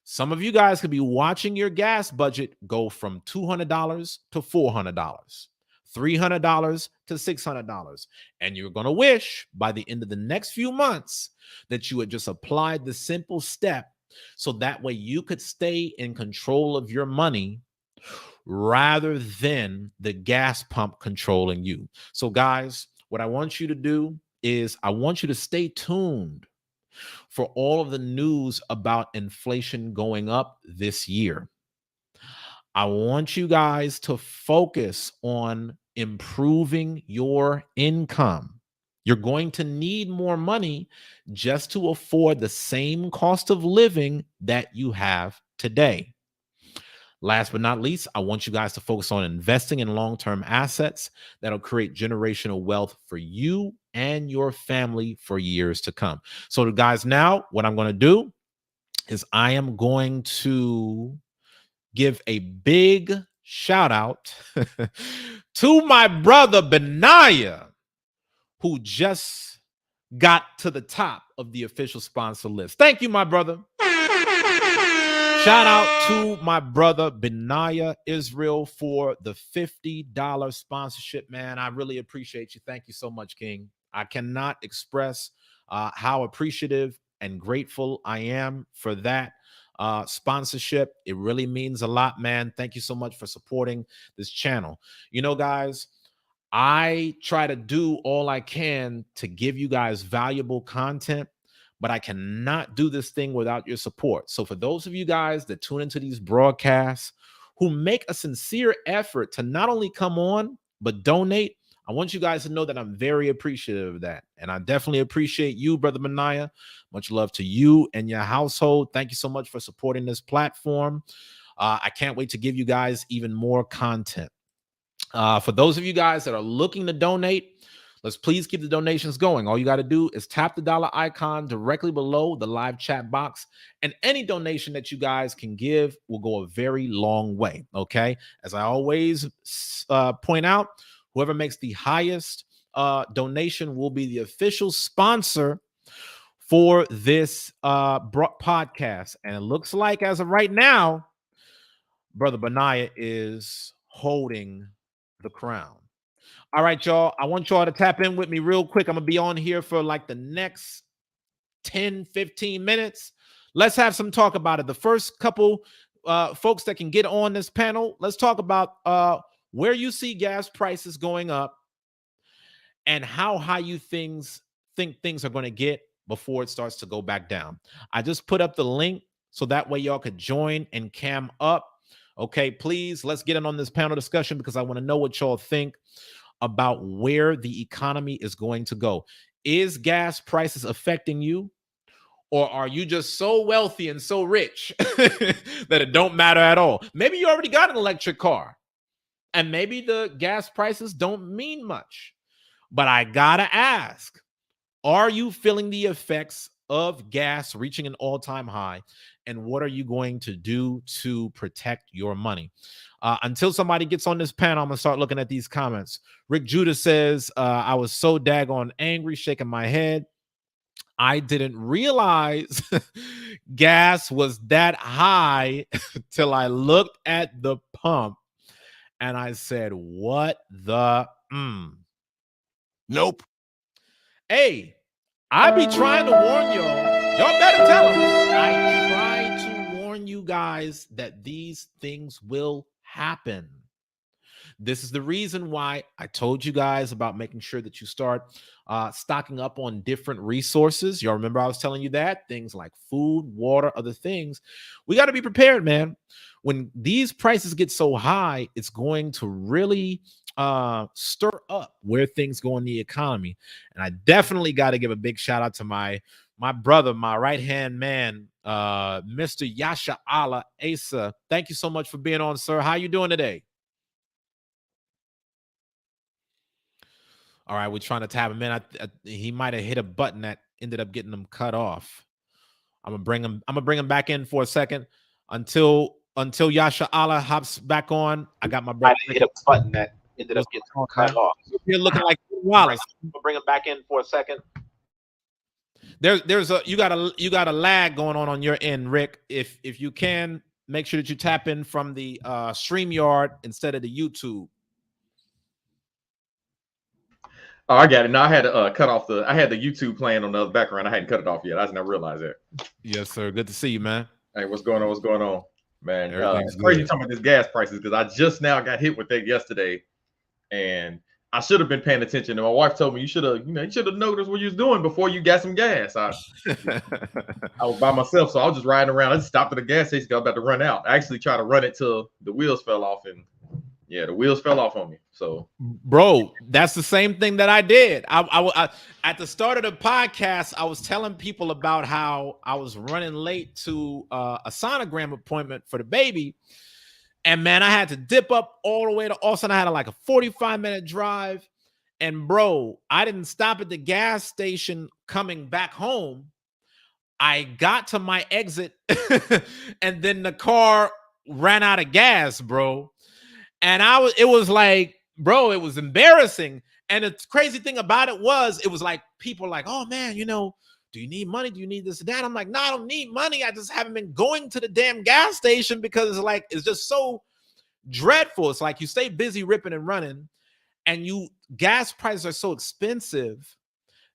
Speaker 1: some of you guys could be watching your gas budget go from $200 to $400, $300 to $600. And you're going to wish by the end of the next few months that you had just applied the simple step, so that way you could stay in control of your money rather than the gas pump controlling you. So guys, what I want you to do is I want you to stay tuned for all of the news about inflation going up this year. I want you guys to focus on improving your income. You're going to need more money just to afford the same cost of living that you have today. Last but not least, I want you guys to focus on investing in long-term assets that'll create generational wealth for you and your family for years to come. So, guys, now what I'm going to do is I am going to give a big shout out to my brother Benaiah, who just got to the top of the official sponsor list. Thank you, my brother. Shout out to my brother Uzziah Israel for the $50 sponsorship, man. I really appreciate you. Thank you so much, King. I cannot express how appreciative and grateful I am for that sponsorship. It really means a lot, man. Thank you so much for supporting this channel. You know, guys, I try to do all I can to give you guys valuable content, but I cannot do this thing without your support. So for those of you guys that tune into these broadcasts, who make a sincere effort to not only come on, but donate, I want you guys to know that I'm very appreciative of that. And I definitely appreciate you, Brother Benaiah. Much love to you and your household. Thank you so much for supporting this platform. I can't wait to give you guys even more content. For those of you guys that are looking to donate, let's please keep the donations going. All you got to do is tap the dollar icon directly below the live chat box, and any donation that you guys can give will go a very long way, okay? As I always point out, whoever makes the highest donation will be the official sponsor for this podcast. And it looks like, as of right now, Brother Benaiah is holding the crown. All right, y'all. I want y'all to tap in with me real quick. I'm going to be on here for like the next 10, 15 minutes. Let's have some talk about it. The first couple folks that can get on this panel, let's talk about where you see gas prices going up and how high you think things are going to get before it starts to go back down. I just put up the link so that way y'all could join and cam up. Okay, please, let's get in on this panel discussion because I want to know what y'all think about where the economy is going to go. Is gas prices affecting you? Or are you just so wealthy and so rich that it don't matter at all? Maybe you already got an electric car and maybe the gas prices don't mean much. But I gotta ask, are you feeling the effects of gas reaching an all-time high? And what are you going to do to protect your money? Until somebody gets on this panel, I'm going to start looking at these comments. Rick Judah says, I was so daggone angry, shaking my head. I didn't realize gas was that high till I looked at the pump and I said, what the?
Speaker 2: Nope.
Speaker 1: Hey, I be trying to warn y'all. Y'all better tell them. I try to warn you guys that these things will happen. This is the reason why I told you guys about making sure that you start stocking up on different resources. Y'all remember I was telling you that? Things like food, water, other things. We got to be prepared, man. When these prices get so high, it's going to really stir up where things go in the economy. And I definitely got to give a big shout out to my brother, my right-hand man, Mr. Uzziah Asa. Thank you so much for being on, sir. How you doing today? All right, we're trying to tap him in. He might have hit a button that ended up getting him cut off. I'm gonna bring him back in for a second until Uzziah hops back on. I got my brother hit a button that ended up getting cut off. You're looking like Wallace. I'm gonna bring him back in for a second. There's a you got a lag going on your end, Rick. If you can make sure that you tap in from the StreamYard instead of the YouTube.
Speaker 3: Oh, I got it. Now I had to cut off I had the YouTube playing on the other background. I hadn't cut it off yet. I just never realized that.
Speaker 1: Yes, sir. Good to see you, man.
Speaker 3: Hey, what's going on? What's going on, man? It's crazy talking about this gas prices because I just now got hit with that yesterday, and I should have been paying attention. And my wife told me you should have noticed what you was doing before you got some gas. I was by myself, so I was just riding around. I just stopped at the gas station. I was about to run out. I actually tried to run it till the wheels fell off, and yeah, the wheels fell off on me. So,
Speaker 1: bro, that's the same thing that I did. I at the start of the podcast, I was telling people about how I was running late to a sonogram appointment for the baby. And man, I had to dip up all the way to Austin. I had like a 45-minute drive. And bro, I didn't stop at the gas station coming back home. I got to my exit and then the car ran out of gas, bro. And it was like, bro, it was embarrassing. And the crazy thing about it was like people like, oh man, do you need money? Do you need this and that? I'm like, no, I don't need money. I just haven't been going to the damn gas station because it's just so dreadful. It's like you stay busy ripping and running, and gas prices are so expensive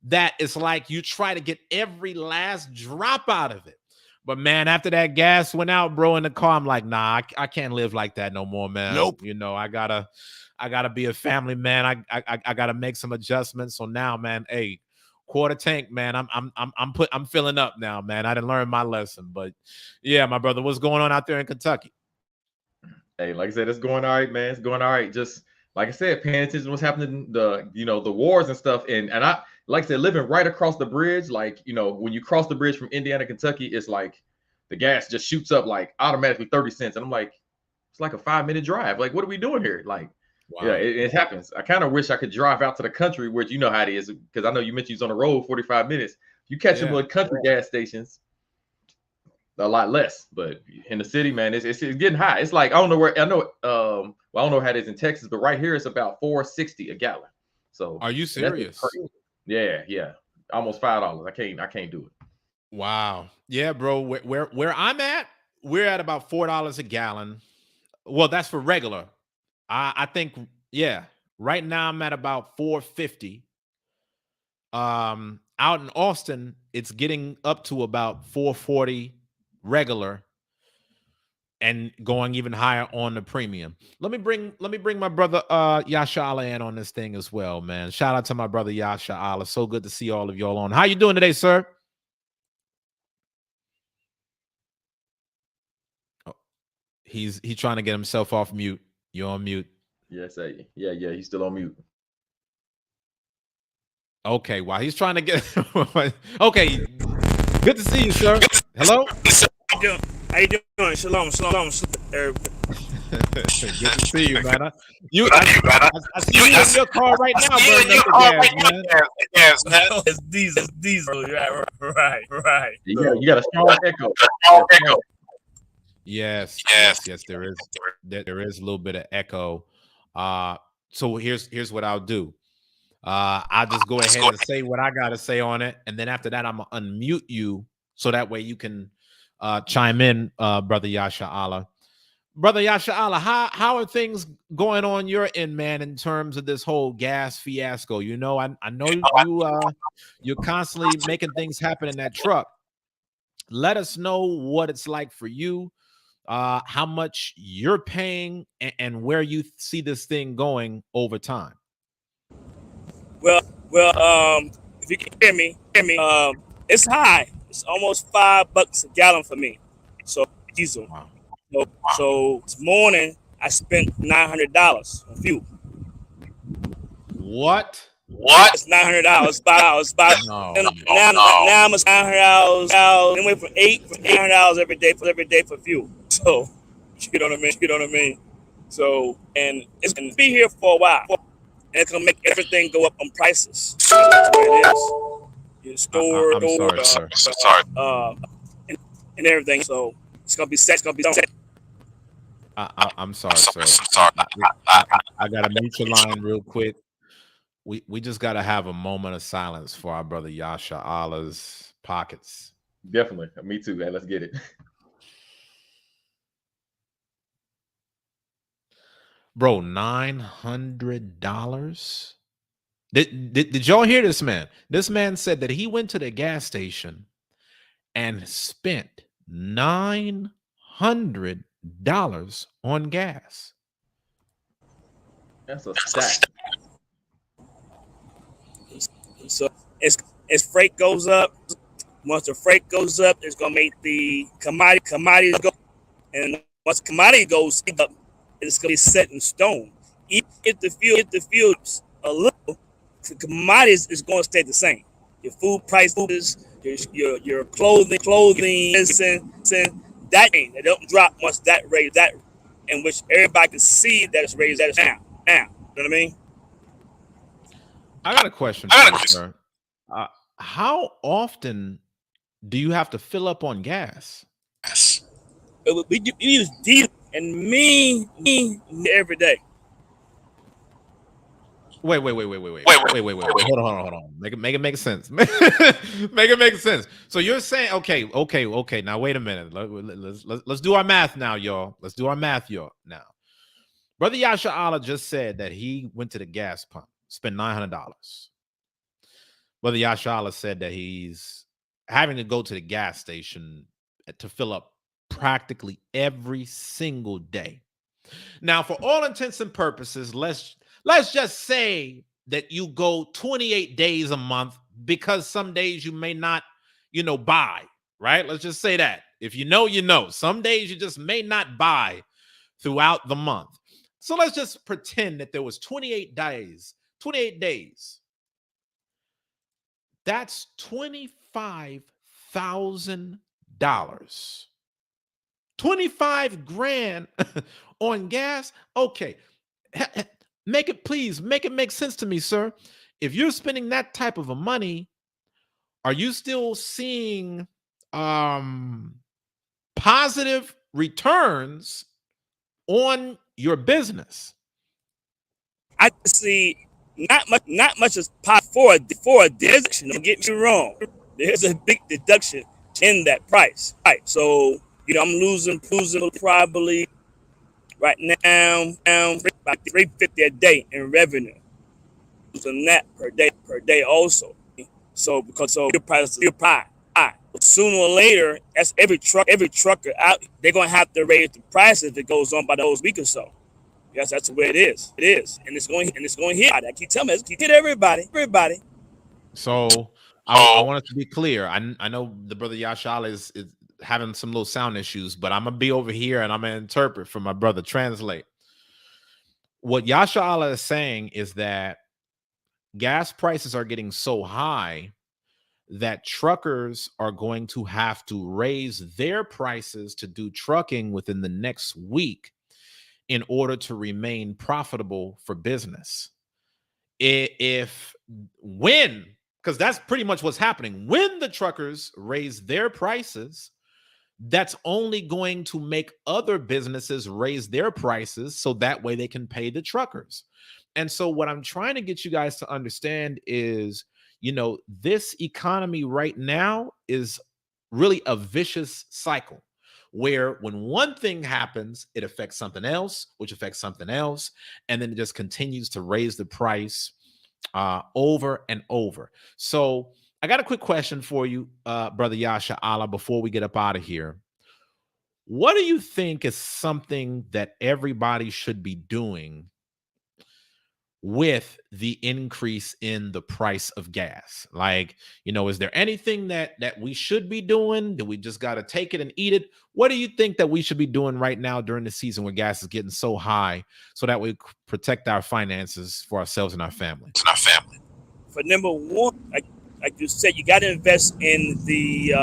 Speaker 1: that it's like you try to get every last drop out of it. But man, after that gas went out, bro, in the car, I'm like, nah, I can't live like that no more, man.
Speaker 2: Nope.
Speaker 1: I gotta be a family man. I gotta make some adjustments. So now, man, hey, quarter tank, man. I'm filling up now, man. I didn't learn my lesson, but yeah, my brother, what's going on out there in Kentucky?
Speaker 3: Hey, like I said, it's going all right, man. It's going all right. Just like I said, paying attention to what's happening, the wars and stuff, and I. Like I said, living right across the bridge, like, when you cross the bridge from Indiana, Kentucky, it's like the gas just shoots up like automatically 30 cents. And I'm like, it's like a 5-minute drive. Like, what are we doing here? Like, wow. Yeah, it happens. I kind of wish I could drive out to the country where you know how it is, because I know you mentioned he's on the road 45 minutes. You catch him at country gas stations, a lot less. But in the city, man, it's getting high. It's like, I don't know where, I know how it is in Texas, but right here it's about $4.60 a gallon. So
Speaker 1: are you serious?
Speaker 3: Yeah, almost $5. I can't do it.
Speaker 1: Wow. Yeah, bro. Where I'm at, we're at about $4 a gallon. Well, that's for regular. I think, yeah. Right now I'm at about $4.50. Out in Austin, it's getting up to about $4.40 regular, and going even higher on the premium. Let me bring my brother Uzziah in on this thing as well, man. Shout out to my brother Uzziah. So good to see all of y'all on. How you doing today, sir? Oh, he's trying to get himself off mute. You're on mute.
Speaker 3: Yes, yeah, he's still on mute.
Speaker 1: Okay, while he's trying to get okay. Good to see you, sir. Hello?
Speaker 4: How you doing? Shalom.
Speaker 1: Good to see you, man. I see you in your car right now, burning up the gas, man.
Speaker 4: It's diesel. Right.
Speaker 3: You got a strong echo.
Speaker 1: Yes, there is. There is a little bit of echo. So here's what I'll do. I'll just go ahead and say what I gotta say on it, and then after that, I'm gonna unmute you so that way you can chime in, brother Uzziah. Brother Yasha'Allah, how are things going on your end, man, in terms of this whole gas fiasco? You know, I know you're constantly making things happen in that truck. Let us know what it's like for you, how much you're paying, and where you see this thing going over time.
Speaker 4: Well, if you can hear me, it's high. It's almost $5 a gallon for me. So diesel.
Speaker 1: Wow.
Speaker 4: So this morning I spent $900 on fuel.
Speaker 1: What?
Speaker 4: It's $900. About
Speaker 1: No.
Speaker 4: now I'm $900. Anyway, from $800 every day for fuel. So you know what I mean. So and it's gonna be here for a while, and it's gonna make everything go up on prices. That's what it is. Your store,
Speaker 1: I'm sorry, sir.
Speaker 4: and everything. So it's gonna be set.
Speaker 1: I'm sorry, sir. I gotta mute your line real quick. We just gotta have a moment of silence for our brother Yasha'Allah's pockets.
Speaker 3: Definitely. Me too, man. Let's get it.
Speaker 1: Bro, $900. Did y'all hear this man? This man said that he went to the gas station and spent $900 on gas.
Speaker 3: That's a stack.
Speaker 4: So as freight goes up, once the freight goes up, it's gonna make the commodities go, and once commodity goes up, it's gonna be set in stone. Even if the fuel's a little, the commodities is gonna stay the same. Your food prices, your clothing, that ain't. They don't drop once that raise that, in which everybody can see that it's raised. That is now. You know what I mean?
Speaker 1: I got a question for you, sir. How often do you have to fill up on gas?
Speaker 4: We use diesel, and me every day.
Speaker 1: Wait. Hold on. Make it make sense. Make it make sense. So you're saying, okay. Now wait a minute. Let's do our math now, y'all. Let's do our math, y'all. Now, Brother Yasha'Allah just said that he went to the gas pump, spent $900. Brother Yasha'Allah said that he's having to go to the gas station to fill up practically every single day. Now, for all intents and purposes, let's just say that you go 28 days a month, because some days you may not, buy, right? Let's just say that. If you know. Some days you just may not buy throughout the month. So let's just pretend that there was 28 days. That's $25,000. 25 grand on gas. Okay. Make it make sense to me, sir. If you're spending that type of a money, are you still seeing positive returns on your business?
Speaker 4: I see not much as pot for a deduction. Don't get me wrong. There's a big deduction in that price. Right. So, I'm losing probably right now about $350 a day in revenue. Losing that per day also. So because your price is high. Sooner or later, that's every trucker out. They're gonna have to raise the prices if it goes on by those week or so. Yes, that's the way it is. It is, and it's going hit. I keep telling you, it's hit everybody.
Speaker 1: So I want it to be clear. I know the brother Yasha'Allah is having some little sound issues, but I'm gonna be over here and I'm gonna interpret for my brother, translate. What Yasha'Allah is saying is that gas prices are getting so high that truckers are going to have to raise their prices to do trucking within the next week in order to remain profitable for business. Because that's pretty much what's happening. When the truckers raise their prices, that's only going to make other businesses raise their prices so that way they can pay the truckers. And so what I'm trying to get you guys to understand is, this economy right now is really a vicious cycle. where when one thing happens, it affects something else, which affects something else, and then it just continues to raise the price over and over. So I got a quick question for you, Brother Yasha Allah, before we get up out of here. What do you think is something that everybody should be doing with the increase in the price of gas? Like, is there anything that we should be doing? Do we just got to take it and eat it? What do you think that we should be doing right now during the season where gas is getting so high, so that we protect our finances for ourselves and our family?
Speaker 4: For number one, like you said, you got to invest in the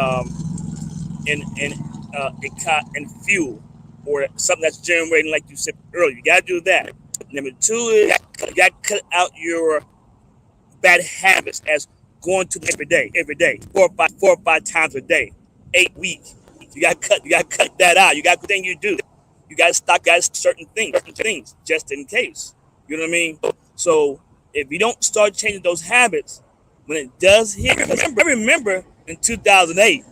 Speaker 4: in fuel or something that's generating, like you said earlier. You got to do that. Number two is you got to cut out your bad habits, as going to every day, 4 or 5 times a day, 8 weeks. You got to cut that out. You got the thing you do. You got to stop certain things just in case. You know what I mean? So if you don't start changing those habits, when it does hit, I remember in 2008,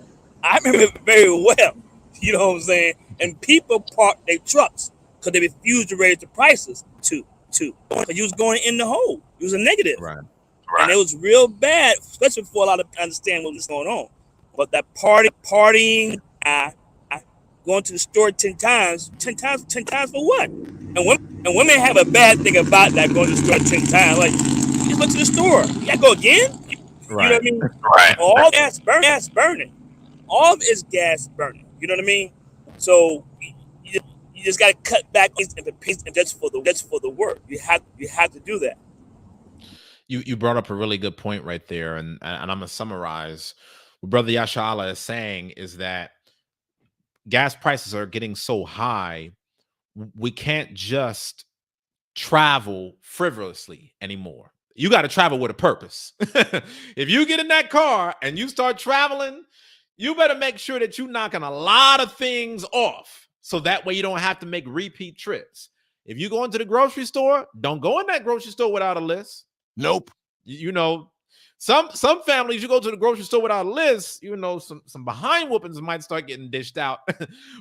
Speaker 4: I remember it very well. You know what I'm saying? And people parked their trucks because they refused to raise the prices to because you was going in the hole. It was a negative.
Speaker 1: Right.
Speaker 4: And it was real bad, especially for a lot of understand what was going on. But that partying, going to the store 10 times for what? And women have a bad thing about that, going to the store 10 times. Like, you just went to the store. You gotta go again?
Speaker 1: Right.
Speaker 4: You know what I mean?
Speaker 2: Right.
Speaker 4: All gas burning. All of it's gas burning. You know what I mean? So you just gotta cut back and just for the work. You have to do that.
Speaker 1: You brought up a really good point right there, and I'm gonna summarize what Brother Yasha Allah is saying is that gas prices are getting so high, we can't just travel frivolously anymore. You got to travel with a purpose. If you get in that car and you start traveling, you better make sure that you're knocking a lot of things off, so that way you don't have to make repeat trips. If you go into the grocery store, don't go in that grocery store without a list.
Speaker 2: Nope.
Speaker 1: Some families, you go to the grocery store without a list, some behind whoopings might start getting dished out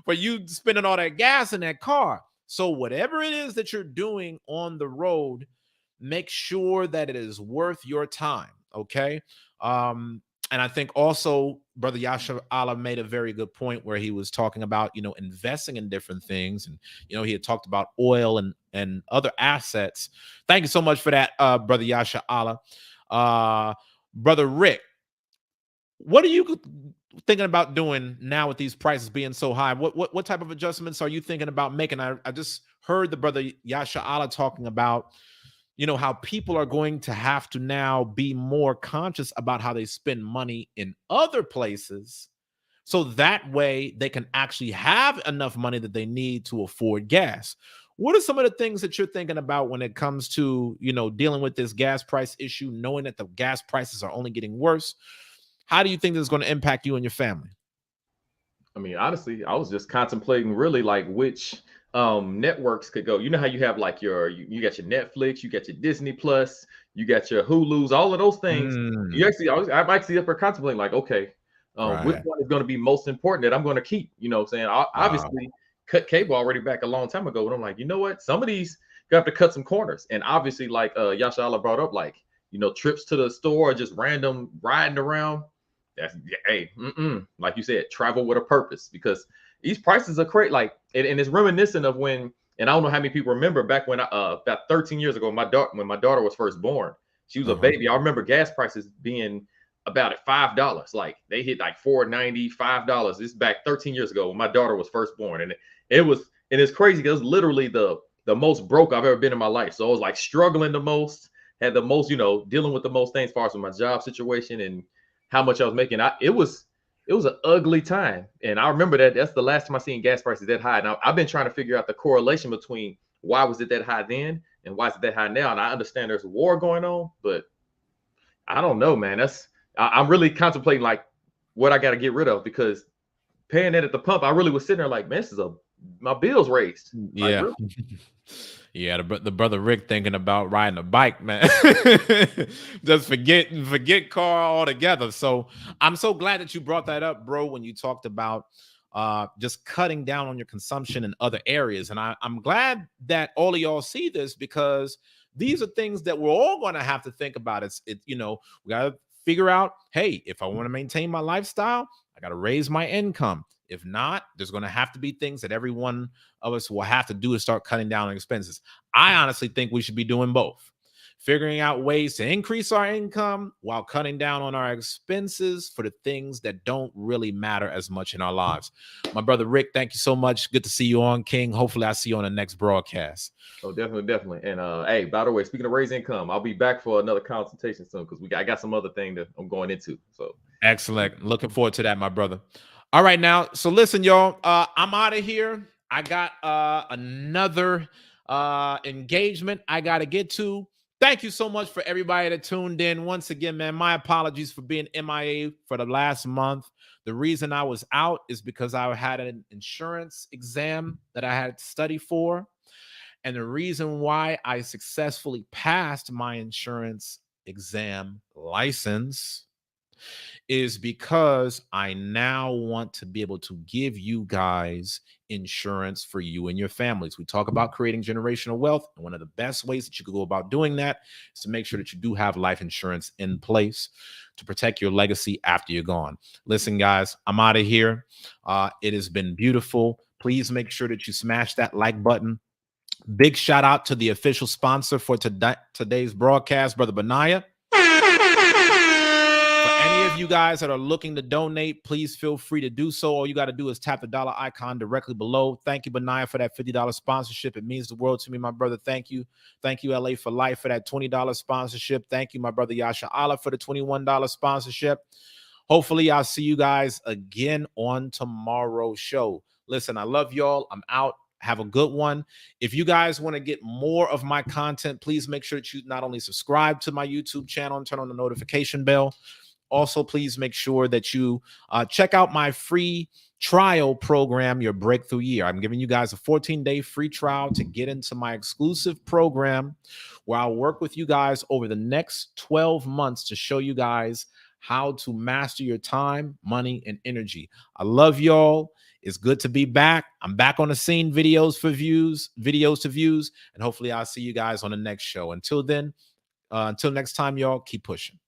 Speaker 1: for you spending all that gas in that car. So whatever it is that you're doing on the road, make sure that it is worth your time. Okay. And I think also Brother Yasha Allah made a very good point where he was talking about, investing in different things. And, he had talked about oil and other assets. Thank you so much for that, Brother Yasha Allah. Brother Rick, what are you thinking about doing now with these prices being so high? What type of adjustments are you thinking about making? I just heard the Brother Yasha Allah talking about, how people are going to have to now be more conscious about how they spend money in other places, so that way they can actually have enough money that they need to afford gas. What are some of the things that you're thinking about when it comes to, dealing with this gas price issue, knowing that the gas prices are only getting worse? How do you think this is going to impact you and your family?
Speaker 3: I mean, honestly, I was just contemplating really like which networks could go. You know how you have like you got your Netflix, you got your Disney Plus, you got your Hulus, all of those things. You actually, I'm actually up for contemplating like, okay, which one is going to be most important that I'm going to keep? You know what I'm saying? Obviously, cut cable already back a long time ago, but I'm like, you know what? Some of these got to cut some corners. And obviously, like Yasha Allah brought up, like, trips to the store, just random riding around. That's like you said, travel with a purpose, because these prices are crazy. Like, and it's reminiscent of when, and I don't know how many people remember back when about 13 years ago, when my daughter was first born. She was a baby. I remember gas prices being about at $5. Like they hit like $4.90, $5. This is back 13 years ago when my daughter was first born, and it's crazy because it was literally the most broke I've ever been in my life. So I was like struggling the most, had the most, dealing with the most things as far as with my job situation and how much I was making. It was an ugly time. And I remember that's the last time I seen gas prices that high. Now I've been trying to figure out the correlation between why was it that high then and why is it that high now. And I understand there's a war going on, but I don't know, man. I'm really contemplating like what I got to get rid of, because paying that at the pump, I really was sitting there like, man, my bills raised.
Speaker 1: Yeah.
Speaker 3: Like, really?
Speaker 1: Yeah, the Brother Rick thinking about riding a bike, man. Just forget car altogether. So I'm so glad that you brought that up, bro, when you talked about just cutting down on your consumption in other areas. And I'm glad that all of y'all see this, because these are things that we're all going to have to think about. We got to figure out, hey, if I want to maintain my lifestyle, I got to raise my income. If not, there's going to have to be things that every one of us will have to do to start cutting down on expenses. I honestly think we should be doing both. Figuring out ways to increase our income while cutting down on our expenses for the things that don't really matter as much in our lives. My brother Rick, thank you so much. Good to see you on, King. Hopefully I see you on the next broadcast.
Speaker 3: Oh, definitely. And hey, by the way, speaking of raising income, I'll be back for another consultation soon, because I got some other thing that I'm going into. So
Speaker 1: excellent. Looking forward to that, my brother. All right, now, so listen, y'all, I'm out of here. I got another engagement I got to get to. Thank you so much for everybody that tuned in. Once again, man, my apologies for being MIA for the last month. The reason I was out is because I had an insurance exam that I had to study for. And the reason why I successfully passed my insurance exam license is because I now want to be able to give you guys insurance for you and your families. We talk about creating generational wealth, and one of the best ways that you could go about doing that is to make sure that you do have life insurance in place to protect your legacy after you're gone. Listen, guys, I'm out of here. It has been beautiful. Please make sure that you smash that like button. Big shout out to the official sponsor for today's broadcast, Brother Benaiah. Any of you guys that are looking to donate, please feel free to do so. All you got to do is tap the dollar icon directly below. Thank you, Benaiah, for that $50 sponsorship. It means the world to me, my brother. Thank you. Thank you, LA for Life, for that $20 sponsorship. Thank you, my brother Yasha Allah, for the $21 sponsorship. Hopefully, I'll see you guys again on tomorrow's show. Listen, I love y'all. I'm out. Have a good one. If you guys want to get more of my content, please make sure that you not only subscribe to my YouTube channel and turn on the notification bell. Also, please make sure that you check out my free trial program, Your Breakthrough Year. I'm giving you guys a 14-day free trial to get into my exclusive program where I'll work with you guys over the next 12 months to show you guys how to master your time, money, and energy. I love y'all. It's good to be back. I'm back on the scene, videos to views, and hopefully I'll see you guys on the next show. Until then, until next time, y'all, keep pushing.